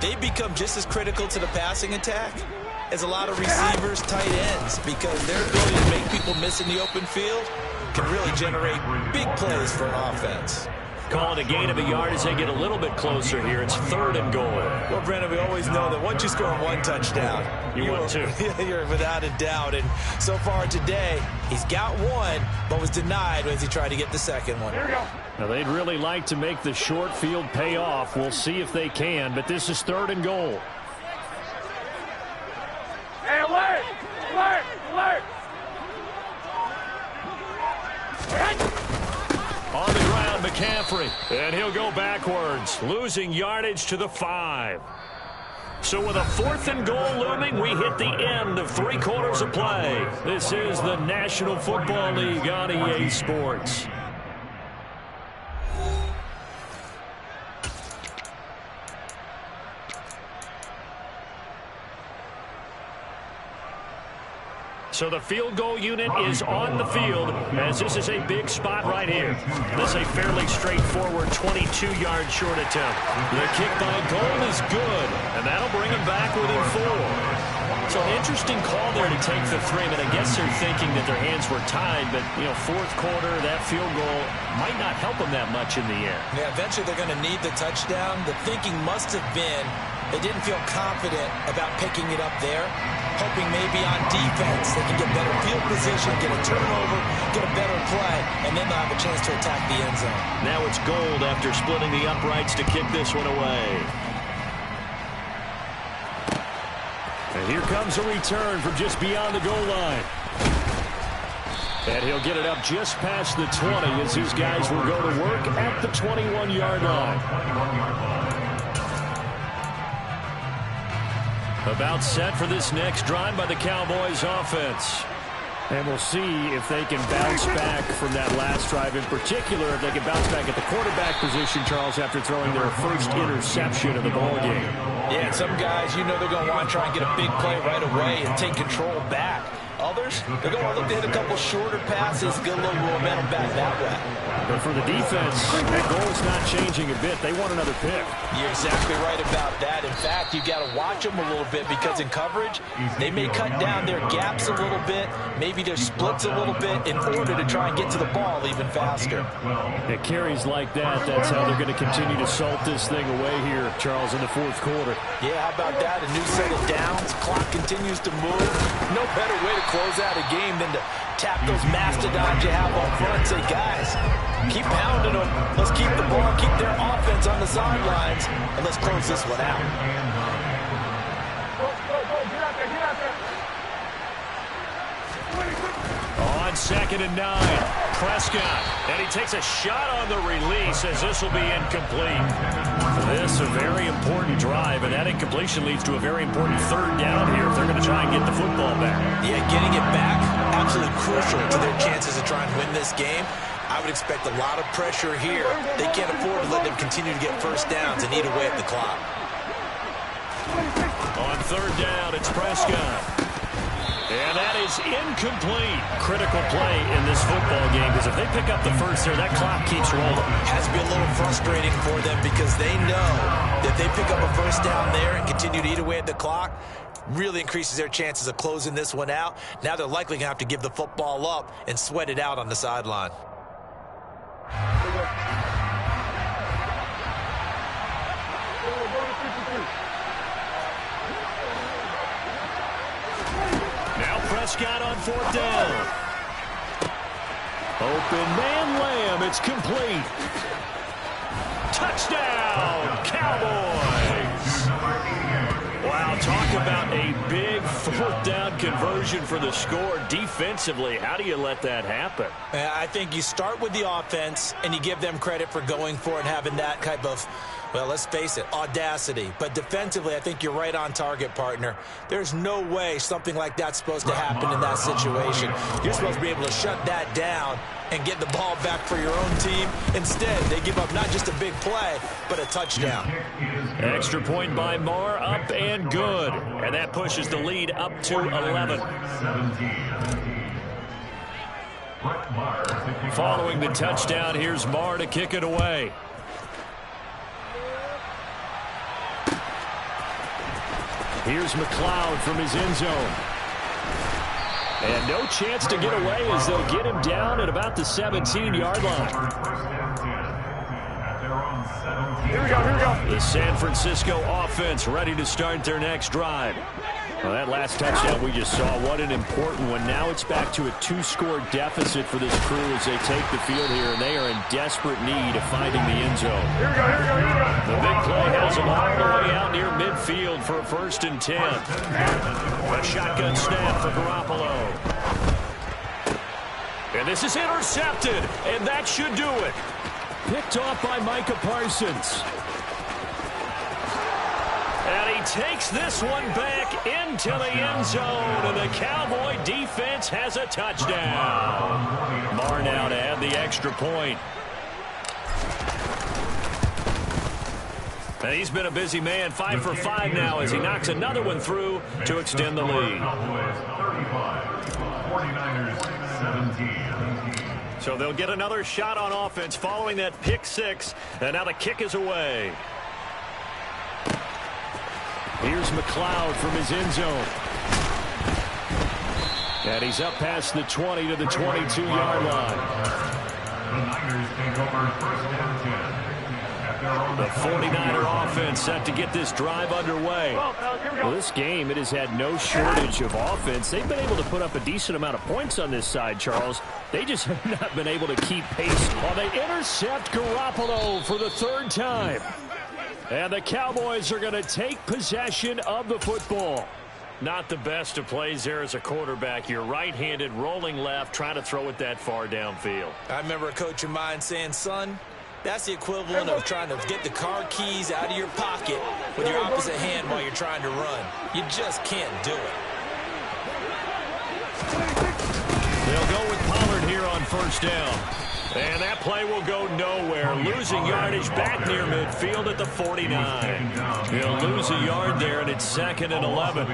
They become just as critical to the passing attack as a lot of receivers, tight ends, because their ability to make people miss in the open field can really generate big plays for an offense. Calling a gain of a yard as they get a little bit closer here. It's 3rd and goal. Well, Brandon, we always know that once you score 1 touchdown, you want 2. You're without a doubt. And so far today, he's got 1, but was denied as he tried to get the 2nd one. Now, they'd really like to make the short field pay off. We'll see if they can, but this is 3rd and goal. Hey, alert! Alert! Alert! On the ground, McCaffrey. And he'll go backwards, losing yardage to the 5. So with a 4th and goal looming, we hit the end of 3 quarters of play. This is the National Football League on EA Sports. So the field goal unit is on the field as this is a big spot right here. This is a fairly straightforward 22-yard short attempt. The kick by goal is good, and that'll bring them back within 4. So an interesting call there to take the 3. But I guess they're thinking that their hands were tied, but, 4th quarter, that field goal might not help them that much in the air. Yeah, eventually they're going to need the touchdown. The thinking must have been they didn't feel confident about picking it up there, hoping maybe on defense they can get better field position, get a turnover, get a better play, and then they'll have a chance to attack the end zone. Now it's Gold after splitting the uprights to kick this one away. And here comes a return from just beyond the goal line. And he'll get it up just past the 20 as these guys will go to work at the 21-yard line. About set for this next drive by the Cowboys offense. And we'll see if they can bounce back from that last drive. In particular, if they can bounce back at the quarterback position, Charles, after throwing their first interception of the ballgame. Yeah, and some guys, they're going to want to try and get a big play right away and take control back. Others, they're going to look to hit a couple shorter passes, get a little momentum back that way. But for the defense, that goal is not changing a bit. They want another pick. You're exactly right about that. In fact, you've got to watch them a little bit because in coverage, they may cut down their gaps a little bit, maybe their splits a little bit in order to try and get to the ball even faster. It carries like that. That's how they're going to continue to salt this thing away here, Charles, in the 4th quarter. Yeah, how about that? A new set of downs. Clock continues to move. No better way to close out a game than to tap those mastodons you have on front and say, guys, keep pounding them. Let's keep the ball, keep their offense on the sidelines, and let's close this one out. On 2nd and 9, Prescott, and he takes a shot on the release as this will be incomplete. This is a very important drive, and that incompletion leads to a very important 3rd down here if they're going to try and get the football back. Yeah, getting it back, absolutely crucial to their chances of trying to win this game. I would expect a lot of pressure here. They can't afford to let them continue to get first downs and eat away at the clock. On 3rd down, it's Prescott. And that is incomplete. Critical play in this football game because if they pick up the first there, that clock keeps rolling. Has to be a little frustrating for them because they know If they pick up a first down there and continue to eat away at the clock, really increases their chances of closing this one out. Now they're likely going to have to give the football up and sweat it out on the sideline. Now Prescott on fourth down. Open man Lamb. It's complete. Touchdown, Cowboys. Wow, talk about a big fourth down conversion for the score. Defensively, how do you let that happen? I think you start with the offense, and you give them credit for going for it and having that type of, well, let's face it, audacity. But defensively, I think you're right on target, partner. There's no way something like that's supposed to happen in that situation. You're supposed to be able to shut that down and get the ball back for your own team. Instead, they give up not just a big play, but a touchdown. Extra point by Marr, up and good. And that pushes the lead up to 11. Following the touchdown, here's Marr to kick it away. Here's McLeod from his end zone. And no chance to get away as they'll get him down at about the 17-yard line. Here we go. The San Francisco offense ready to start their next drive. Well, that last touchdown we just saw, what an important one. Now it's back to a 2-score deficit for this crew as they take the field here, and they are in desperate need of finding the end zone. Here we go. The big play has them all the way out near midfield for a 1st and 10. A shotgun snap for Garoppolo. And this is intercepted, and that should do it. Picked off by Micah Parsons. And he takes this one back into the end zone, and the Cowboy defense has a touchdown. Marr now to add the extra point. And he's been a busy man, 5 for 5 now as he knocks another one through to extend the lead. 49ers 17. So they'll get another shot on offense following that pick 6, and now the kick is away. Here's McLeod from his end zone. And he's up past the 20 to the 22-yard line. The Niners take over 1st and 10. The 49er offense set to get this drive underway. Well, this game, it has had no shortage of offense. They've been able to put up a decent amount of points on this side, Charles. They just have not been able to keep pace. Well, they intercept Garoppolo for the 3rd time. And the Cowboys are going to take possession of the football. Not the best of plays there as a quarterback. You're right-handed, rolling left, trying to throw it that far downfield. I remember a coach of mine saying, son, that's the equivalent of trying to get the car keys out of your pocket with your opposite hand while you're trying to run. You just can't do it. They'll go with Pollard here on 1st down. And that play will go nowhere. Losing yardage back near midfield at the 49. He'll lose a yard there, and it's 2nd and 11.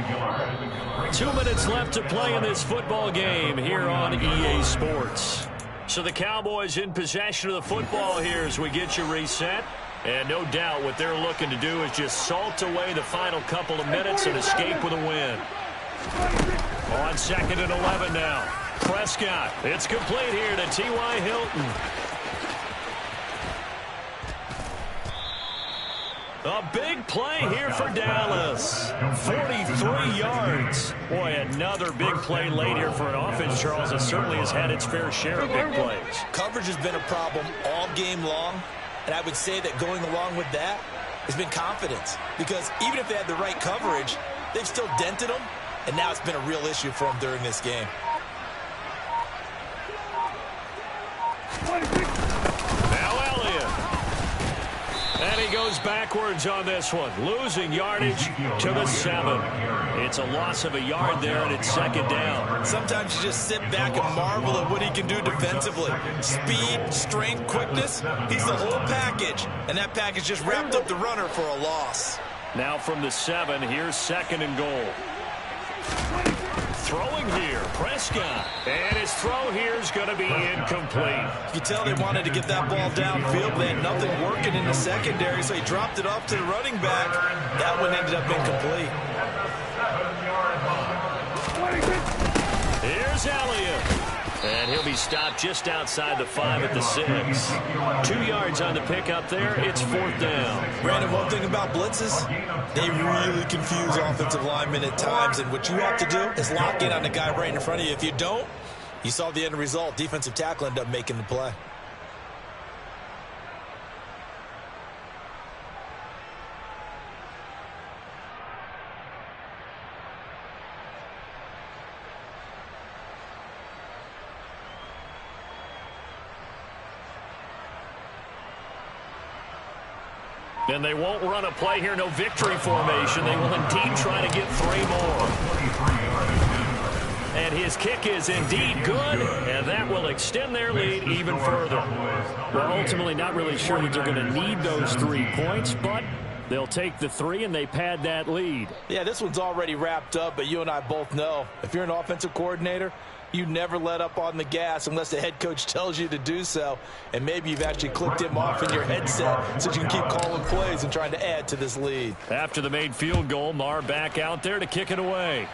2 minutes left to play in this football game here on EA Sports. So the Cowboys in possession of the football here as we get you reset. And no doubt what they're looking to do is just salt away the final couple of minutes and escape with a win. On 2nd and 11 now. Prescott. It's complete here to T.Y. Hilton. A big play here for Dallas. 43 yards. Boy, another big play late here for an offense, Charles, that certainly has had its fair share of big plays. Coverage has been a problem all game long, and I would say that going along with that has been confidence. Because even if they had the right coverage, they've still dented them, and now it's been a real issue for them during this game. Now Elliott. And he goes backwards on this one. Losing yardage to the 7. It's a loss of a yard there, and it's 2nd down. Sometimes you just sit back and marvel at what he can do defensively. Speed, strength, quickness, he's the whole package. And that package just wrapped up the runner for a loss. Now from the 7, here's 2nd and goal. throwing here. Prescott. And his throw here is going to be incomplete. You tell they wanted to get that ball downfield. They had nothing working in the secondary, so he dropped it off to the running back. That one ended up incomplete. Here's Elliott. And he'll be stopped just outside the 5 at the 6. 2 yards on the pickup there. It's 4th down. Brandon, one thing about blitzes, they really confuse offensive linemen at times. And what you have to do is lock in on the guy right in front of you. If you don't, you saw the end result. Defensive tackle ended up making the play. And they won't run a play here, no victory formation. They will indeed try to get 3 more. And his kick is indeed good, and that will extend their lead even further. Well, ultimately not really sure that they're going to need those 3 points, but they'll take the 3 and they pad that lead. Yeah, this one's already wrapped up, but you and I both know if you're an offensive coordinator, you never let up on the gas unless the head coach tells you to do so. And maybe you've actually clicked him off in your headset so you can keep calling plays and trying to add to this lead. After the made field goal, Marr back out there to kick it away.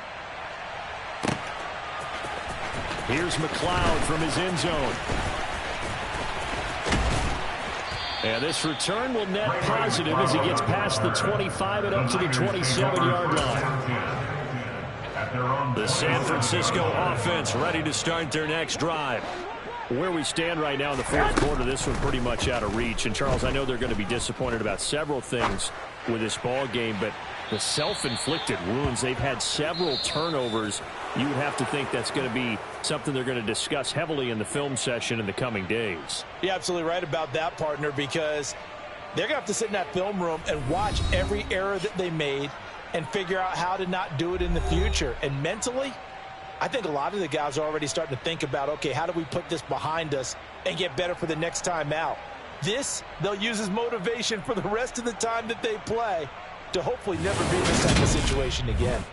Here's McLeod from his end zone. And this return will net positive as he gets past the 25 and up to the 27-yard line. The San Francisco offense ready to start their next drive. Where we stand right now in the 4th quarter, this one pretty much out of reach. And, Charles, I know they're going to be disappointed about several things with this ball game, but the self-inflicted wounds, they've had several turnovers. You would have to think that's going to be something they're going to discuss heavily in the film session in the coming days. You're absolutely right about that, partner, because they're going to have to sit in that film room and watch every error that they made and figure out how to not do it in the future. And mentally, I think a lot of the guys are already starting to think about, okay, how do we put this behind us and get better for the next time out? This, they'll use as motivation for the rest of the time that they play to hopefully never be in this type of situation again.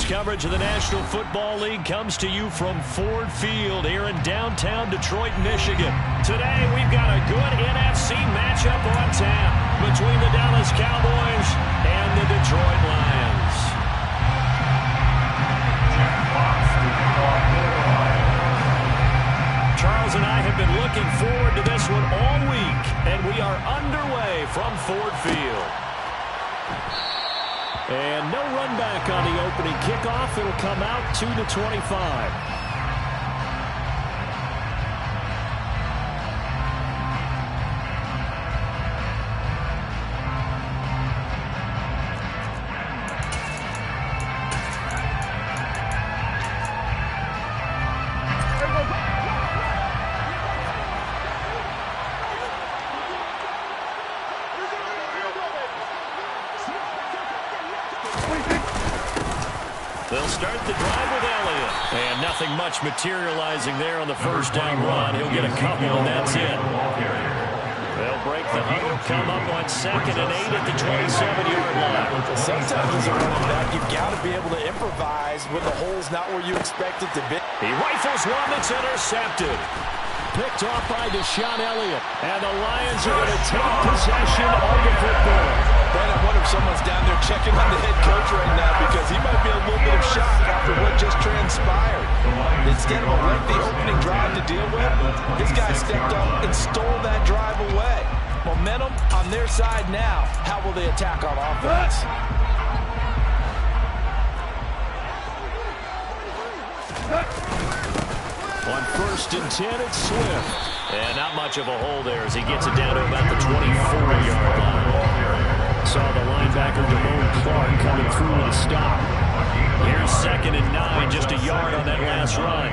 coverage of the National Football League comes to you from Ford Field here in downtown Detroit, Michigan. Today, we've got a good NFC matchup on tap between the Dallas Cowboys and the Detroit Lions. Charles and I have been looking forward to this one all week, and we are underway from Ford Field. And no run back on the opening kickoff. It'll come out to the 25. They'll start the drive with Elliott. And nothing much materializing there on the first down run. He'll get a couple, and that's it. They'll break the huddle, come up on 2nd and 8 at the 27-yard line. Sometimes as a running back, you've got to be able to improvise when the hole's not where you expect it to be. He rifles one that's intercepted. Picked off by Deshaun Elliott. And the Lions are going to take possession of the football. Brent, I wonder if someone's down there checking on the head coach right now because he might be a little bit of shock after what just transpired. Instead of a lengthy opening drive to deal with, this guy stepped up and stole that drive away. Momentum on their side now. How will they attack on offense? On 1st and 10, it's Swift. And not much of a hole there as he gets it down to about the 24-yard line. Saw the linebacker Devon Clark coming through with a stop. Here's 2nd and 9, just a yard on that last run.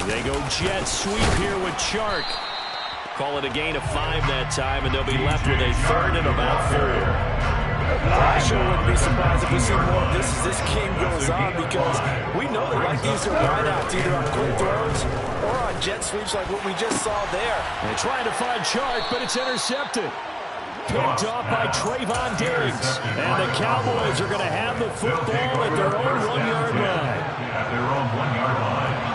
They go jet sweep here with Chark. Call it a gain of 5 that time, and they'll be left with a 3rd and about 4. I sure wouldn't be surprised if we see more of this as this game goes on because we know they like these wideouts either on quick throws or on jet sweeps like what we just saw there. They're trying to find Chark, but it's intercepted. Picked off by Trayvon Diggs. And the Cowboys are going to have the football at their own 1-yard line. At their own 1-yard line.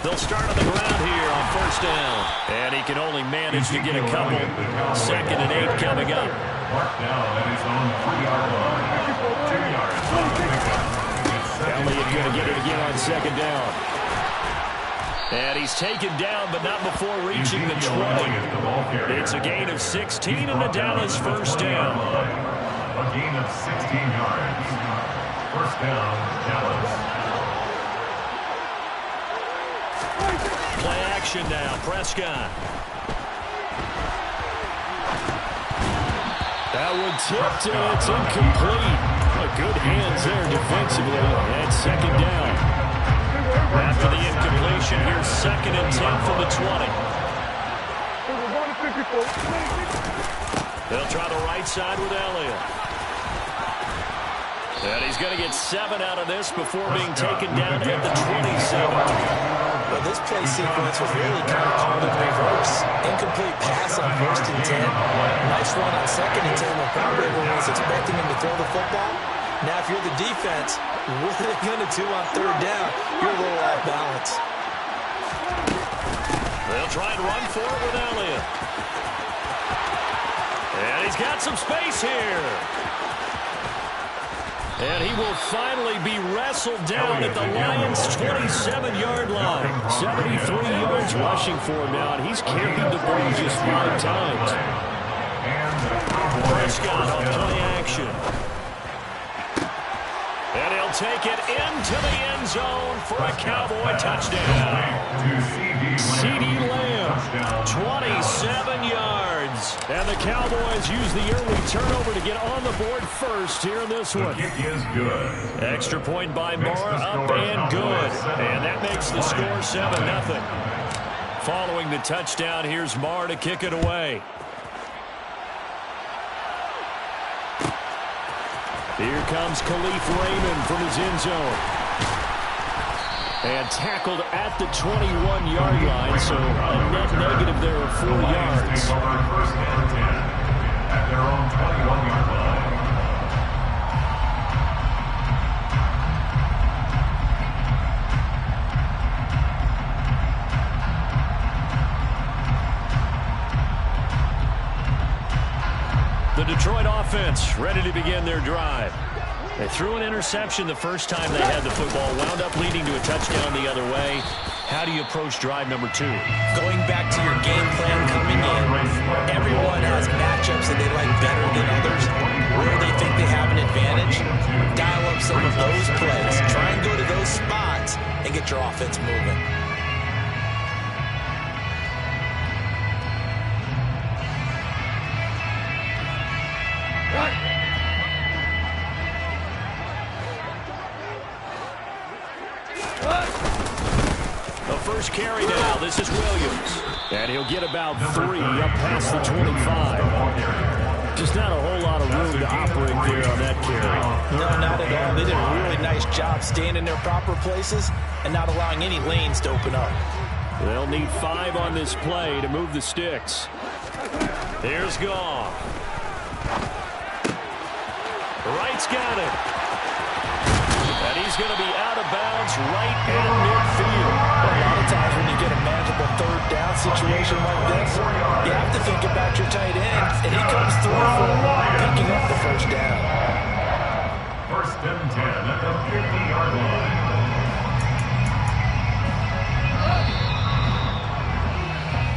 They'll start on the ground here on 1st down. And he can only manage to get a couple. 2nd and 8 coming up. Mark down at his own 3-yard line. 2 yards. Elliott going to get it again on 2nd down. And he's taken down, but not before reaching the 20. It's a gain of 16 in the Dallas 1st down. A gain of 16 yards. 1st down, Dallas. Play action now, Prescott. That one tipped, and it's incomplete. Good hands there defensively. And 2nd down. After the incompletion, here's 2nd and 10 from the 20. They'll try the right side with Elliott. And he's going to get 7 out of this before being taken down at the 27. Well, this play sequence was really kind of called in reverse. Incomplete pass on 1st and 10. Nice run on 2nd and 10 when probably everyone was expecting him to throw the football. Now, if you're the defense, what are they going to do on 3rd down? You're a little off balance. They'll try and run for it with Elliott. And he's got some space here. And he will finally be wrestled down at the Lions' 27-yard line. 73 yards rushing for him now, and he's carried the ball just 5 times. Prescott on play action. And he'll take it into the end zone for a Cowboy touchdown. CeeDee Lamb, 27 yards. And the Cowboys use the early turnover to get on the board first here in this one. Kick is good. Extra point by Moore, up and good. And that makes the score 7-0. Following the touchdown, here's Moore to kick it away. Here comes Khalif Raymond from his end zone. And tackled at the 21-yard line, so a net negative there of 4 yards. First and 10 at their own 21-yard line. The Detroit offense ready to begin their drive. They threw an interception the first time they had the football, wound up leading to a touchdown the other way. How do you approach drive number 2? Going back to your game plan coming in, everyone has matchups that they like better than others, where they think they have an advantage. Dial up some of those plays. Try and go to those spots and get your offense moving. First carry now. This is Williams. And he'll get about 3 up past the 25. Just not a whole lot of room to operate there on that carry. No, not at all. They did a really nice job staying in their proper places and not allowing any lanes to open up. They'll need 5 on this play to move the sticks. Here's Goff. Wright's got it. And he's going to be out of bounds right at midfield. A lot of times when you get a manageable third down situation like this, you have to think about your tight end, and he comes through for picking up the first down. First and 10 at the 50-yard line.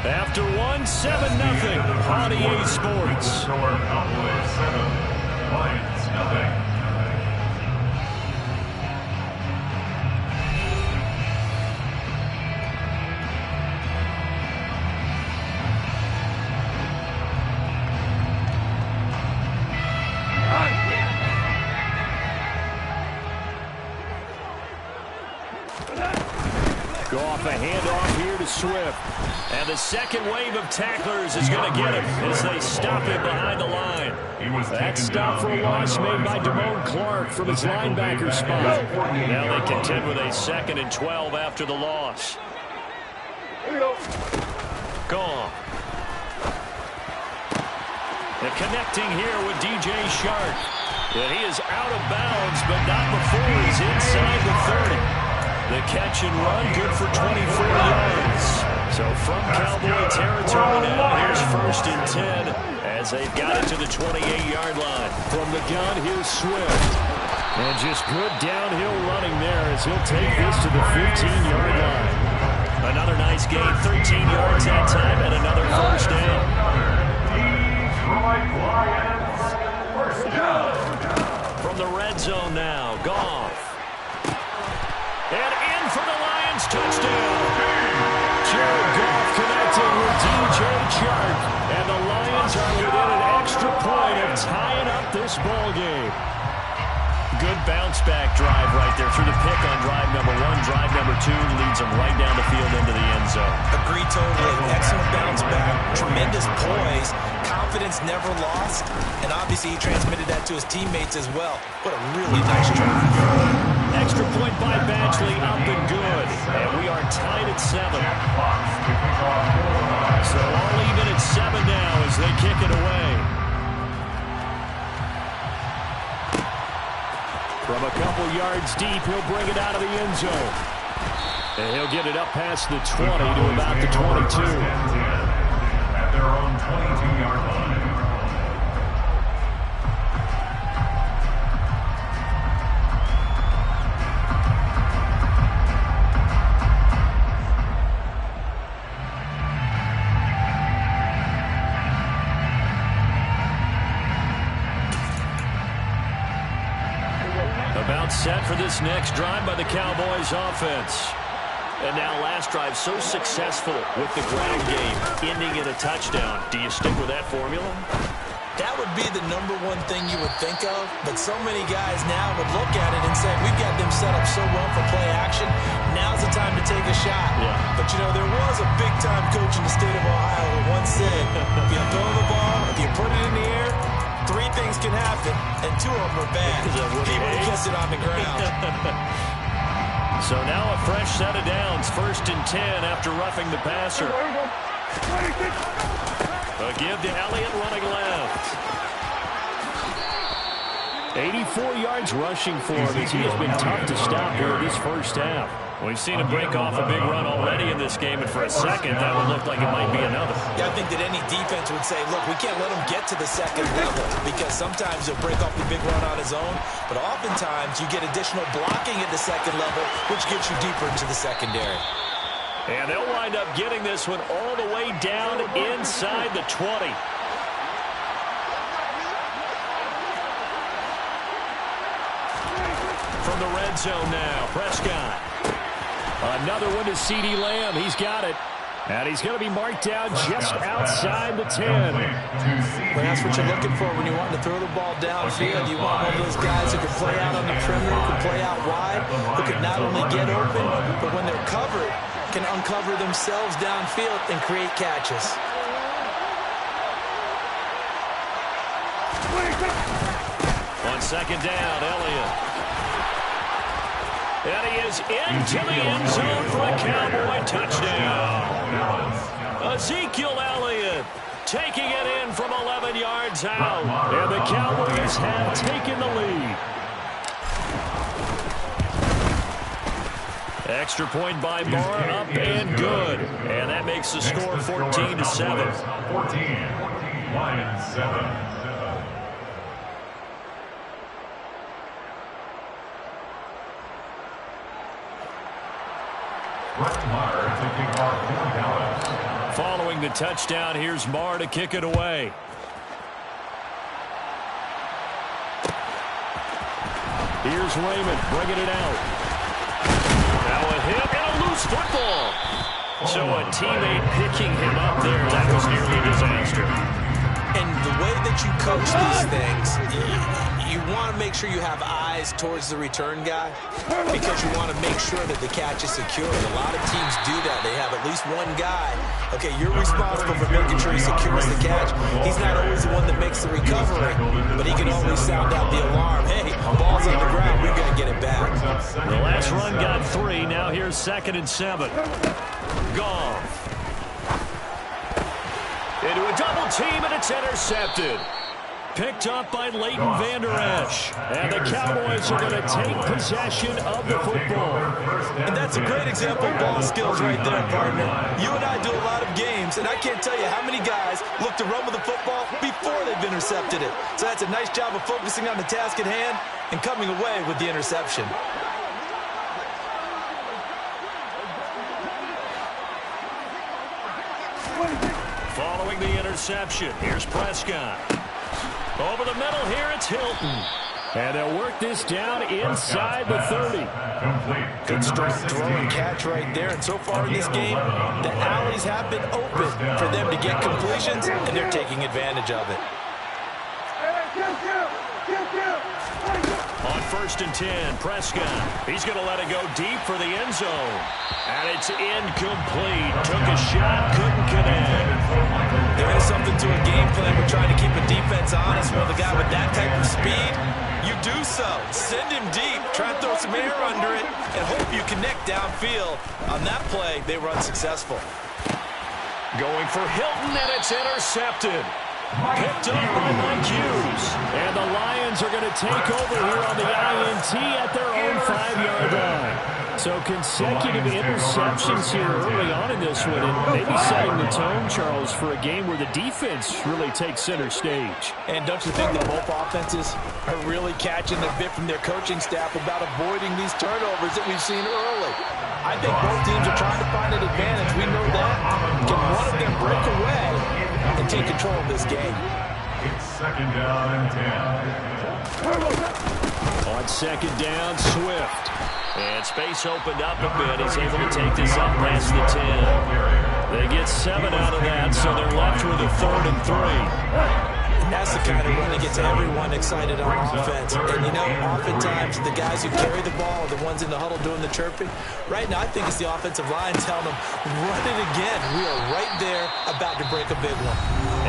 After 1-7-0, Holiday EA Sports. Cowboys 7, Lions nothing. Goff, a handoff here to Swift. And the second wave of tacklers is going to get him as they stop him behind the line. That stop for a loss made by Damone Clark from his linebacker spot. Now they contend with a 2nd and 12 after the loss. Goff. And connecting here with DJ Shark. And he is out of bounds, but not before he's inside the 30. The catch and run, good for 24 yards. So from Cowboy territory now, here's 1st and 10 as they've got it to the 28-yard line. From the gun, here's Swift. And just good downhill running there as he'll take this to the 15-yard line. Another nice gain, 13 yards that time, and another first down. Detroit Lions, first down. From the red zone now, Goff. And in for the Lions touchdown. Jared Goff connecting with DJ Chark. And the Lions are within an extra point of tying up this ball game. Good bounce-back drive right there through the pick on drive number 1. Drive number 2 leads them right down the field into the end zone. Agreed totally. Excellent bounce-back. Tremendous poise. Confidence never lost. And obviously he transmitted that to his teammates as well. What a really nice drive. Extra point by Badgley, up and good. And we are tied at 7. So all even at 7 now as they kick it away. From a couple yards deep, he'll bring it out of the end zone. And he'll get it up past the 20 to about the 22. At their own 22-yard line. About set for this next drive by the Cowboys offense. And now last drive so successful with the ground game, ending in a touchdown. Do you stick with that formula? That would be the number one thing you would think of, but so many guys now would look at it and say, we've got them set up so well for play action, now's the time to take a shot. Yeah. But, you know, there was a big-time coach in the state of Ohio who once said, if you throw the ball, if you put it in the air, 3 things can happen, and 2 of them are bad. He would have kept it on the ground. So now a fresh set of downs, 1st and 10 after roughing the passer. A give to Elliott running left. 84 yards rushing for him as he has been tough to stop here this first half. We've seen him break off a big run already in this game, and for a second, that would look like it might be another. Yeah, I think that any defense would say, look, we can't let him get to the second level because sometimes he'll break off the big run on his own, but oftentimes you get additional blocking at the second level, which gets you deeper into the secondary. And they'll wind up getting this one all the way down inside the 20. From the red zone now, Prescott. Another one to CeeDee Lamb. He's got it. And he's going to be marked down just outside the 10. Well, that's what you're looking for when you want to throw the ball downfield. You want one of those guys who can play out on the perimeter, who can play out wide, who can not only get open, but when they're covered, can uncover themselves downfield and create catches. On 2nd down, Elliott. And he is into the end zone for a Cowboy touchdown. Ezekiel Elliott taking it in from 11 yards out. And the Cowboys have taken the lead. Extra point by Barr, up and good. And that makes the score 14-7. 14, Lions 7. Following the touchdown, here's Marr to kick it away. Here's Raymond bringing it out. Now a hit and a loose football. So a teammate picking him up there. That was nearly a disaster. And the way that you coach these things, you want to make sure you have eyes towards the return guy because you want to make sure that the catch is secure. And a lot of teams do that. They have at least one guy. Okay, you're responsible for making sure he secures the catch. He's not always the one that makes the recovery, but he can always sound out the alarm. Hey, ball's on the ground. We've got to get it back. The last run got 3. Now here's 2nd and 7. Goff. Into a double team, and it's intercepted. Picked up by Leighton Vander Esch. And the Cowboys are going to take possession of the football. And that's a great example of ball skills right there, partner. You and I do a lot of games, and I can't tell you how many guys look to run with the football before they've intercepted it. So that's a nice job of focusing on the task at hand and coming away with the interception. Following the interception, here's Prescott. Over the middle here, it's Hilton. And they'll work this down inside the 30. Good straight throw and catch right there. And so far in this game, the alleys have been open for them to get completions, and they're taking advantage of it. On 1st and 10, Prescott. He's going to let it go deep for the end zone. And it's incomplete. Took a shot, couldn't connect. There is something to a game plan. We're trying to keep a defense honest. Well, the guy with that type of speed, you do so. Send him deep. Try and throw some air under it and hope you connect downfield. On that play, they were unsuccessful. Going for Hilton, and it's intercepted. Picked up by Mike Hughes. And the Lions are going to take over here on the INT at their own 5-yard line. So consecutive interceptions here early on in this one, and maybe setting the tone, Charles, for a game where the defense really takes center stage. And don't you think that both offenses are really catching the bit from their coaching staff about avoiding these turnovers that we've seen early? I think both teams are trying to find an advantage. We know that. Can one of them break away and take control of this game? It's 2nd down and 10. On 2nd down, Swift. And space opened up a bit. He's able to take this up past the 10. They get 7 out of that, so they're left with a 3rd and 3. That's the kind of run that gets everyone excited on offense. And, you know, oftentimes the guys who carry the ball are the ones in the huddle doing the chirping. Right now, I think it's the offensive line telling them, run it again. We are right there about to break a big one.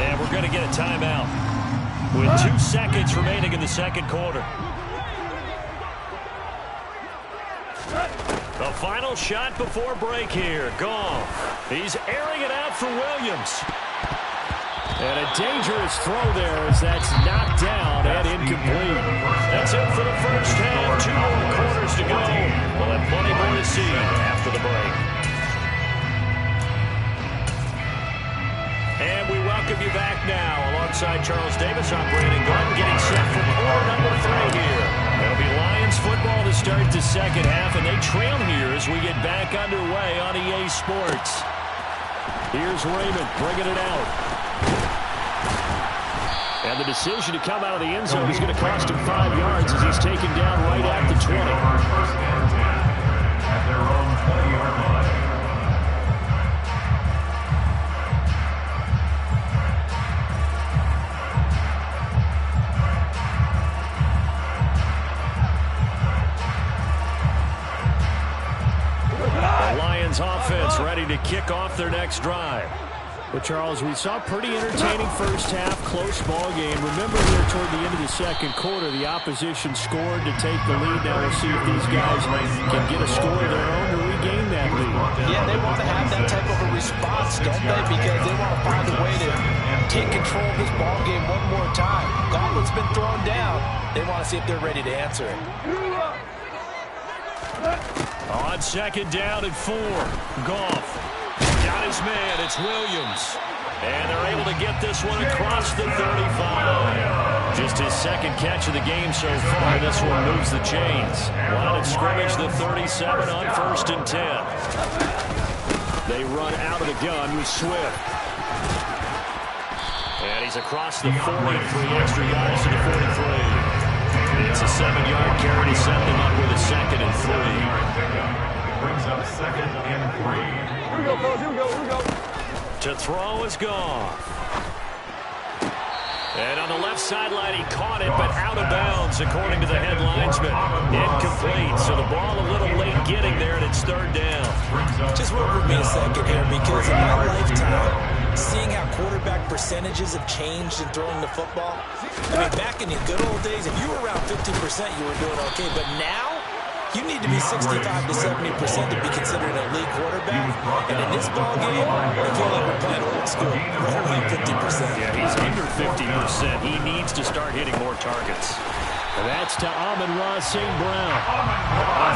And we're going to get a timeout with 2 seconds remaining in the second quarter. The final shot before break here. Goff. He's airing it out for Williams. And a dangerous throw there as that's knocked down and incomplete. That's it for the first half. 2 more quarters to go. We'll have plenty more to see after the break. And we welcome you back now. Alongside Charles Davis, I'm Brandon Gordon, getting set for quarter number 3 here. It'll be Lions football to start the second half, and they trail here as we get back underway on EA Sports. Here's Raymond bringing it out. And the decision to come out of the end zone is going to cost him 5 yards as he's taken down right at the 20. First and 10 at their own 20-yard line. The Lions offense ready to kick off their next drive. Well, Charles, we saw a pretty entertaining first half, close ball game. Remember here toward the end of the second quarter, the opposition scored to take the lead. Now we'll see if these guys can get a score of their own to regain that lead. Yeah, they want to have that type of a response, don't they? Because they want to find a way to take control of this ball game one more time. Gauntlet's been thrown down. They want to see if they're ready to answer it. On second down and 4, Goff. Got his man, it's Williams. And they're able to get this one across the 35. Just his second catch of the game so far. This one moves the chains. Line of scrimmage, the 37 on 1st and 10. They run out of the gun with Swift. And he's across the 40 for extra yards to the 43. It's a 7-yard carry to set them up with a 2nd and 3. Brings up 2nd and 3. Here we go, fellas. Here we go. Here we go. To throw is Goff. And on the left sideline, he caught it, but out of bounds, according to the head linesman. Incomplete, so the ball a little late getting there, and it's 3rd down. Just work with me a second here, because in my lifetime, seeing how quarterback percentages have changed in throwing the football, I mean, back in the good old days, if you were around 50%, you were doing okay. But now, you need to be 65 to 70% to be considered an elite quarterback. And in this ball game, I feel like we're playing old school. Right around 50%. Yeah, he's under 50%. He needs to start hitting more targets. And that's to Amon-Ra St. Brown.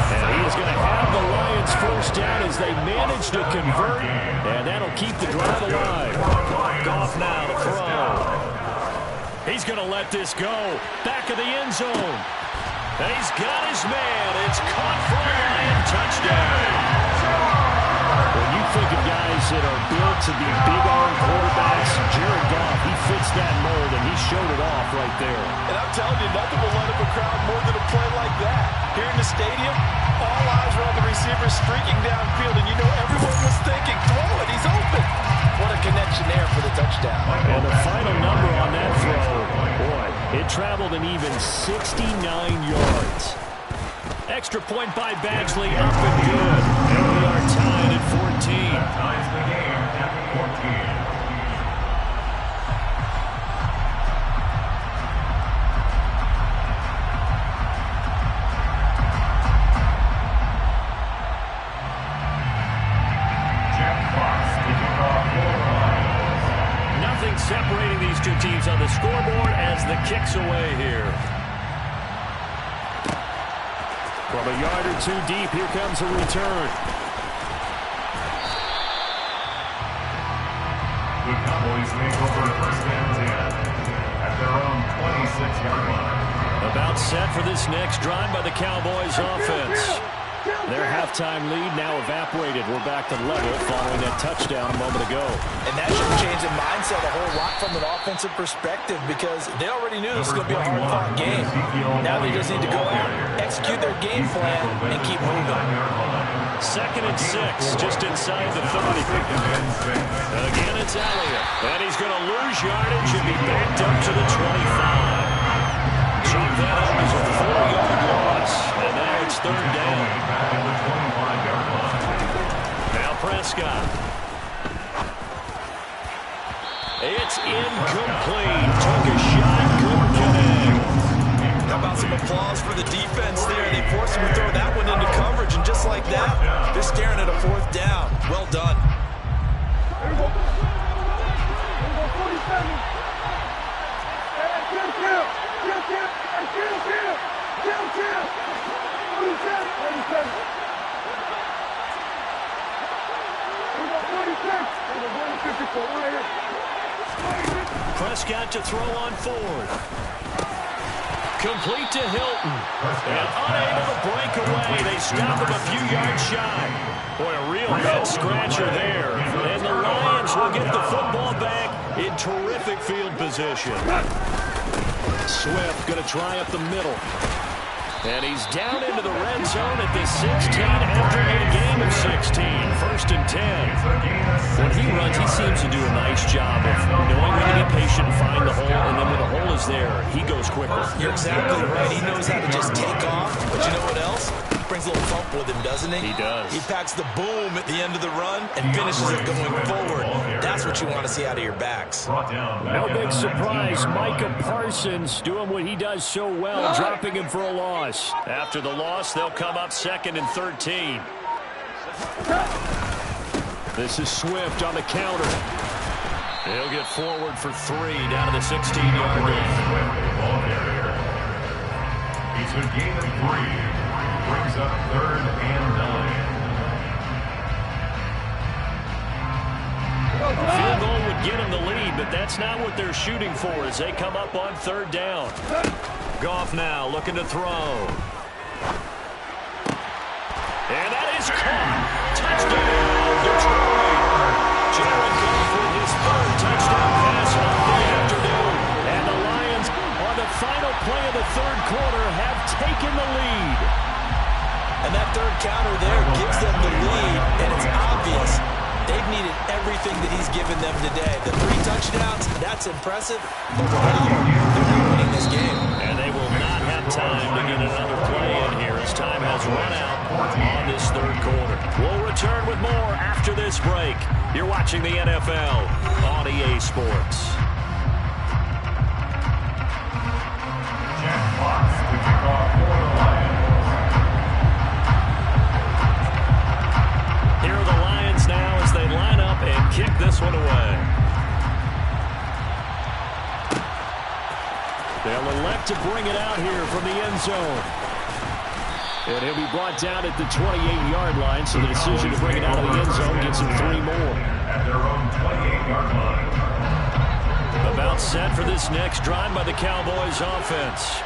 And he is going to have the Lions first down as they manage to convert. And that'll keep the drive alive. Goff now to throw. He's going to let this go. Back of the end zone. And he's got his man. It's caught for a Lion touchdown. When you think of guys that are built to be big-arm quarterbacks, Jared Goff, he fits that mold, and he showed it off right there. And I'm telling you, nothing will light up a crowd more than a play like that. Here in the stadium, all eyes were on the receiver streaking downfield, and you know everyone was thinking, throw it, he's open. What a connection there for the touchdown. And the final number on that throw, boy, it traveled an even 69 yards. Extra point by Badgley, up and good. And we are tied at 14. Ties the game at 14. Nothing separating these two teams on the scoreboard as the kick's away here. From a yard or two deep, here comes a return. The Cowboys make over 1st and 10 at their own 26-yard line. About set for this next drive by the Cowboys offense. Their halftime lead now evaporated. We're back to level following that touchdown a moment ago. And that should change the mindset a whole lot from an offensive perspective, because they already knew this was going to be a hard-fought game. Now they just need to go out, execute their game plan, and keep moving. 2nd and 6, just inside the 30. And again, it's Elliott. And he's going to lose yardage and be backed up to the 25. Chalk that up as a 4-yard loss. And now it's 3rd down. Now Prescott. It's incomplete. Took a shot, couldn't connect. How about some applause for the defense there? They forced him to throw that one into coverage, and just Just like that, they're staring at a 4th down. Well done. Prescott to throw on 4th. Complete to Hilton. And unable to break away. They stop him a few yards shy. Boy, a real head-scratcher there. And the Lions will get the football back in terrific field position. Swift going to try up the middle. And he's down into the red zone at the 16 after a game of 16. 1st and 10. When he runs, he seems to do a nice job of knowing when to be patient and find the hole, and then when the hole is there, he goes quicker. You're exactly right. He knows how to just take off. But you know what else? Brings a little thump with him, doesn't he? He does. He packs the boom at the end of the run and finishes it going forward. That's what you want to see out of your backs. No big surprise. Micah Parsons doing what he does so well, dropping him for a loss. After the loss, they'll come up 2nd and 13. This is Swift on the counter. He'll get forward for 3 down to the 16-yard line. It's a gain of 3. Brings up 3rd and 9. A field goal would get them the lead, but that's not what they're shooting for as they come up on 3rd down. Goff now looking to throw. And that is caught. Touchdown, Detroit. Jared Goff with his 3rd touchdown pass of the afternoon. And the Lions, on the final play of the 3rd quarter, have taken the lead. And that 3rd counter there gives them the lead, and it's obvious they've needed everything that he's given them today. The 3 touchdowns, that's impressive, but they're winning this game. And they will not have time to get another play in here as time has run out on this 3rd quarter. We'll return with more after this break. You're watching the NFL on EA Sports. Jack Fox to kick off for the Lions. Here are the Lions now as they line up and kick this one away. They'll elect to bring it out here from the end zone. And he'll be brought down at the 28-yard line, so the decision to bring it out of the end zone gets him 3 more. At their own 28-yard line. About set for this next drive by the Cowboys offense.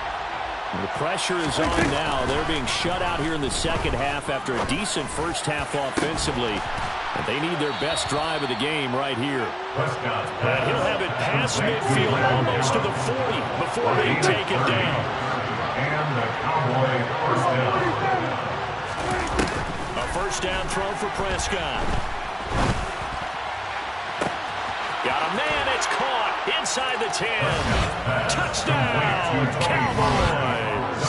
The pressure is on now. They're being shut out here in the 2nd half after a decent 1st half offensively. And they need their best drive of the game right here. And he'll have it past midfield almost to the 40 before they take it down. And the Cowboy 1st down. A 1st down throw for Prescott. Got a man, it's caught inside the 10. Touchdown, Cowboys.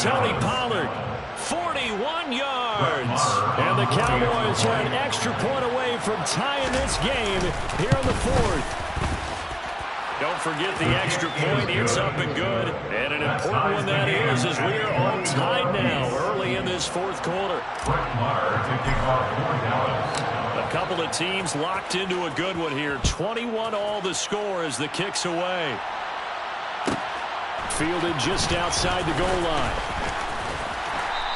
Tony Pollard, 41 yards. And the Cowboys are an extra point away from tying this game here in the 4th. Don't forget the extra point. It's up and good. And an important one that is, as we are all tied now early in this 4th quarter. A couple of teams locked into a good one here. 21 all the score as the kick's away. Fielded just outside the goal line.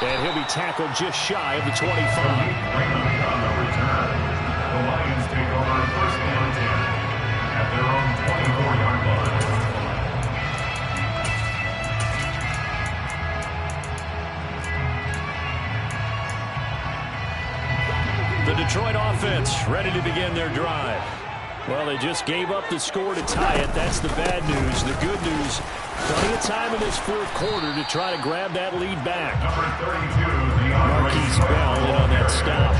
And he'll be tackled just shy of the 25. On the return, the Lions take over 1st and 10 at their own 24-yard line. The Detroit offense ready to begin their drive. Well, they just gave up the score to tie it. That's the bad news. The good news, plenty of time in this 4th quarter to try to grab that lead back. Number 32, the Marquise Bell in on that stop.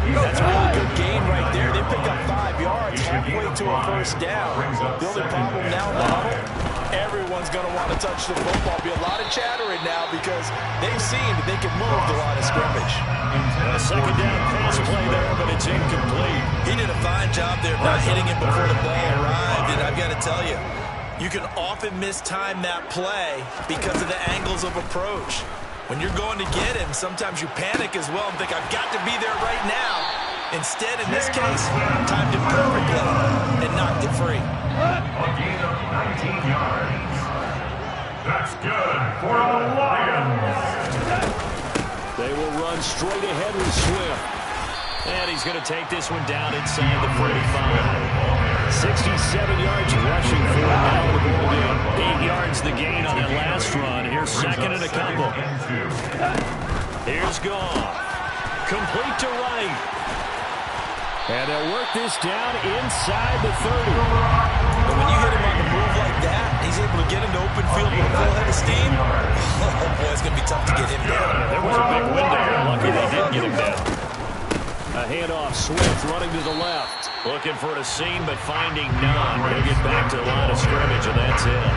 That's a really good gain right there. They pick up 5 yards halfway to a 1st down. The only problem now in the huddle, everyone's going to want to touch the football. Be a lot of chattering now because they've seen that they can move the line of scrimmage. A 2nd down pass play there, but it's incomplete. He did a fine job there not hitting it before the ball arrived, and I've got to tell you, you can often mistime that play because of the angles of approach. When you're going to get him, sometimes you panic as well and think, I've got to be there right now. Instead, in this case, timed it perfectly and knocked it free. A gain of 19 yards. That's good for the Lions. They will run straight ahead with Swift. And he's going to take this one down inside the 45. 67 yards rushing for him now in the ball game. 8 yards the gain on that last run. Here's second and a couple. Here's Goff. Complete to right. And they'll work this down inside the 30. And when you hit him on the move like that, he's able to get into open field with a full head of steam. Oh, boy, it's going to be tough to get him down. Yeah, there was a big window here. Lucky they didn't get him down. A handoff, Swift running to the left. Looking for a seam, but finding none. He'll get back to the line of scrimmage, and that's it.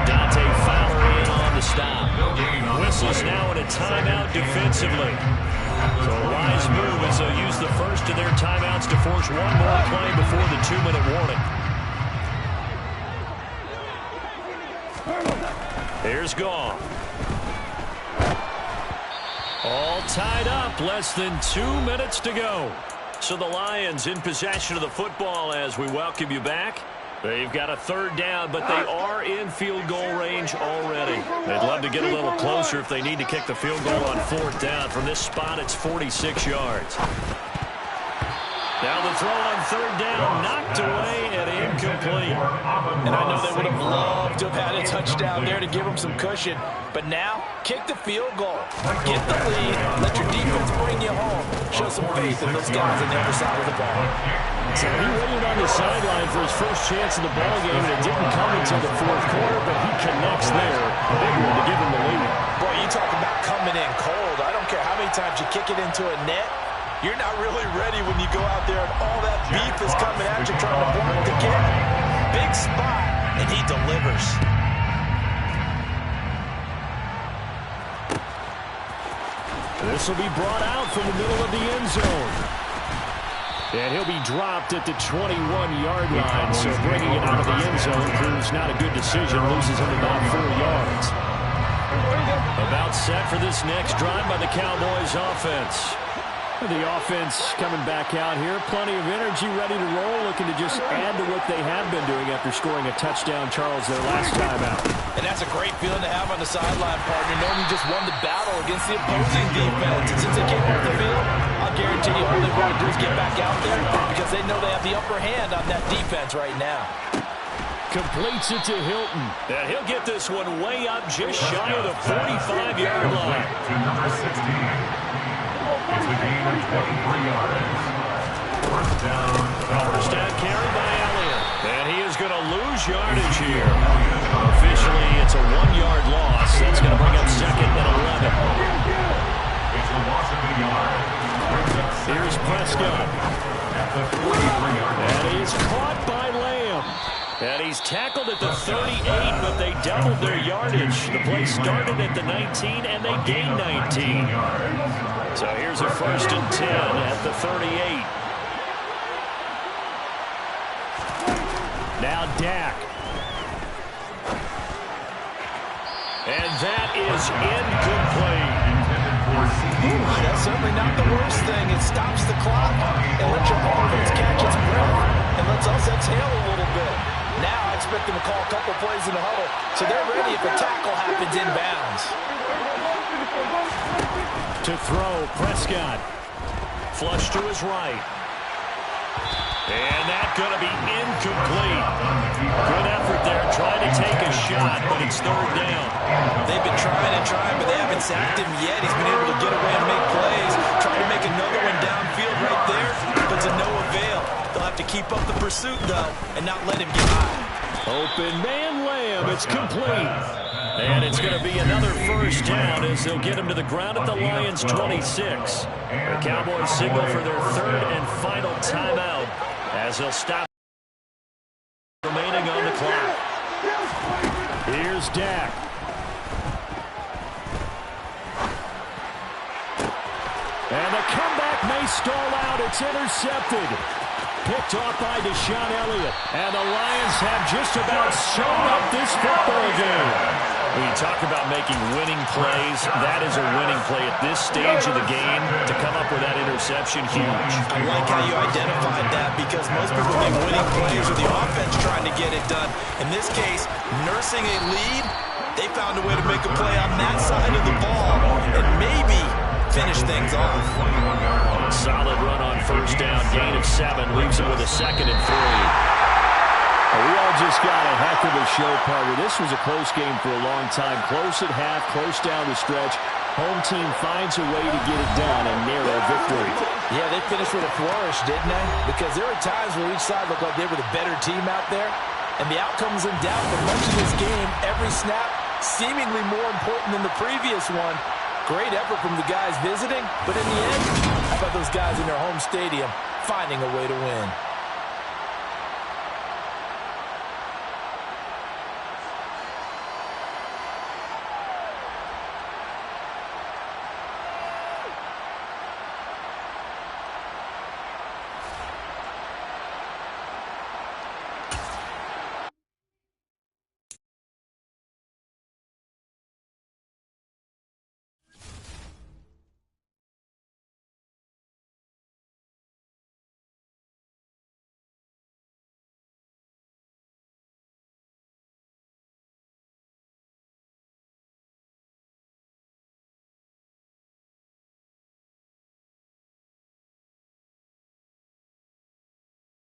Dante Fowler in on the stop. Whistles now in a timeout defensively. So a wise move as they'll use the first of their timeouts to force one more play before the 2-minute warning. Here's Goff. All tied up, less than 2 minutes to go. So the Lions in possession of the football as we welcome you back. They've got a third down, but they are in field goal range already. They'd love to get a little closer if they need to kick the field goal on fourth down. From this spot, it's 46 yards. Now the throw on third down, knocked away and incomplete. And I know they would have loved to have had a touchdown there to give them some cushion. But now, kick the field goal. Get the lead. Let your defense bring you home. Show some faith in those guys on the other side of the ball. So he waited on the sideline for his first chance in the ballgame, and it didn't come until the fourth quarter, but he connects there. A big one to give him the lead. Boy, you talk about coming in cold. I don't care how many times you kick it into a net. You're not really ready when you go out there and all that beef is coming at you trying to block the kick. Big spot, and he delivers. This will be brought out from the middle of the end zone. And he'll be dropped at the 21-yard line, so bringing it out of the end zone proves not a good decision. Loses him about 4 yards. About set for this next drive by the Cowboys offense. The offense coming back out here. Plenty of energy, ready to roll, looking to just add to what they have been doing after scoring a touchdown, Charles, their last time out. And that's a great feeling to have on the sideline, partner, knowing you just won the battle against the opposing defense. And since they came off the field, I'll guarantee you all they want to do is get back out there because they know they have the upper hand on that defense right now. Completes it to Hilton. And he'll get this one way up just shy of the 45-yard line. To number 16. It's a gain of 23 yards. First down Carry by Elliott. And he is going to lose yardage here. Officially, it's a 1-yard loss. That's going to bring up second and 11. It's a loss of a yard. Here's Prescott. At the 43-yard line. And he's caught by Lamb. And he's tackled at the 38, but they doubled their yardage. The play started at the 19, and they gained 19. So here's a 1st and 10 at the 38. Now Dak. And that is incomplete. That's certainly not the worst thing. It stops the clock and lets your offense catch its breath and lets us exhale a little bit. Now I expect them to call a couple plays in the huddle so they're ready if a tackle happens inbounds. To throw, Prescott. Flush to his right. And that's going to be incomplete. Good effort there, trying to take a shot, but it's third down. They've been trying and trying, but they haven't sacked him yet. He's been able to get away and make plays. Trying to make another one downfield right there, but to no avail. They'll have to keep up the pursuit, though, and not let him get high. Open man Lamb. It's complete. And it's going to be another first down as they'll get him to the ground at the Lions' 26. The Cowboys signal for their third and final timeout as they'll stop remaining on the clock. Here's Dak. And the comeback may stall out. It's intercepted. Picked off by Deshaun Elliott. And the Lions have just about sewn up this football game. When you talk about making winning plays, that is a winning play at this stage of the game. To come up with that interception, huge. I like how you identified that because most people think winning plays are the offense trying to get it done. In this case, nursing a lead, they found a way to make a play on that side of the ball and maybe finish things off. Solid run on first down, gain of 7, leaves it with a 2nd and 3. We all just got a heck of a show, partner. This was a close game for a long time. Close at half, close down the stretch. Home team finds a way to get it done, a narrow victory. Yeah, they finished with a flourish, didn't they? Because there were times where each side looked like they were the better team out there. And the outcome's in doubt for much of this game. Every snap seemingly more important than the previous one. Great effort from the guys visiting. But in the end, how about those guys in their home stadium finding a way to win?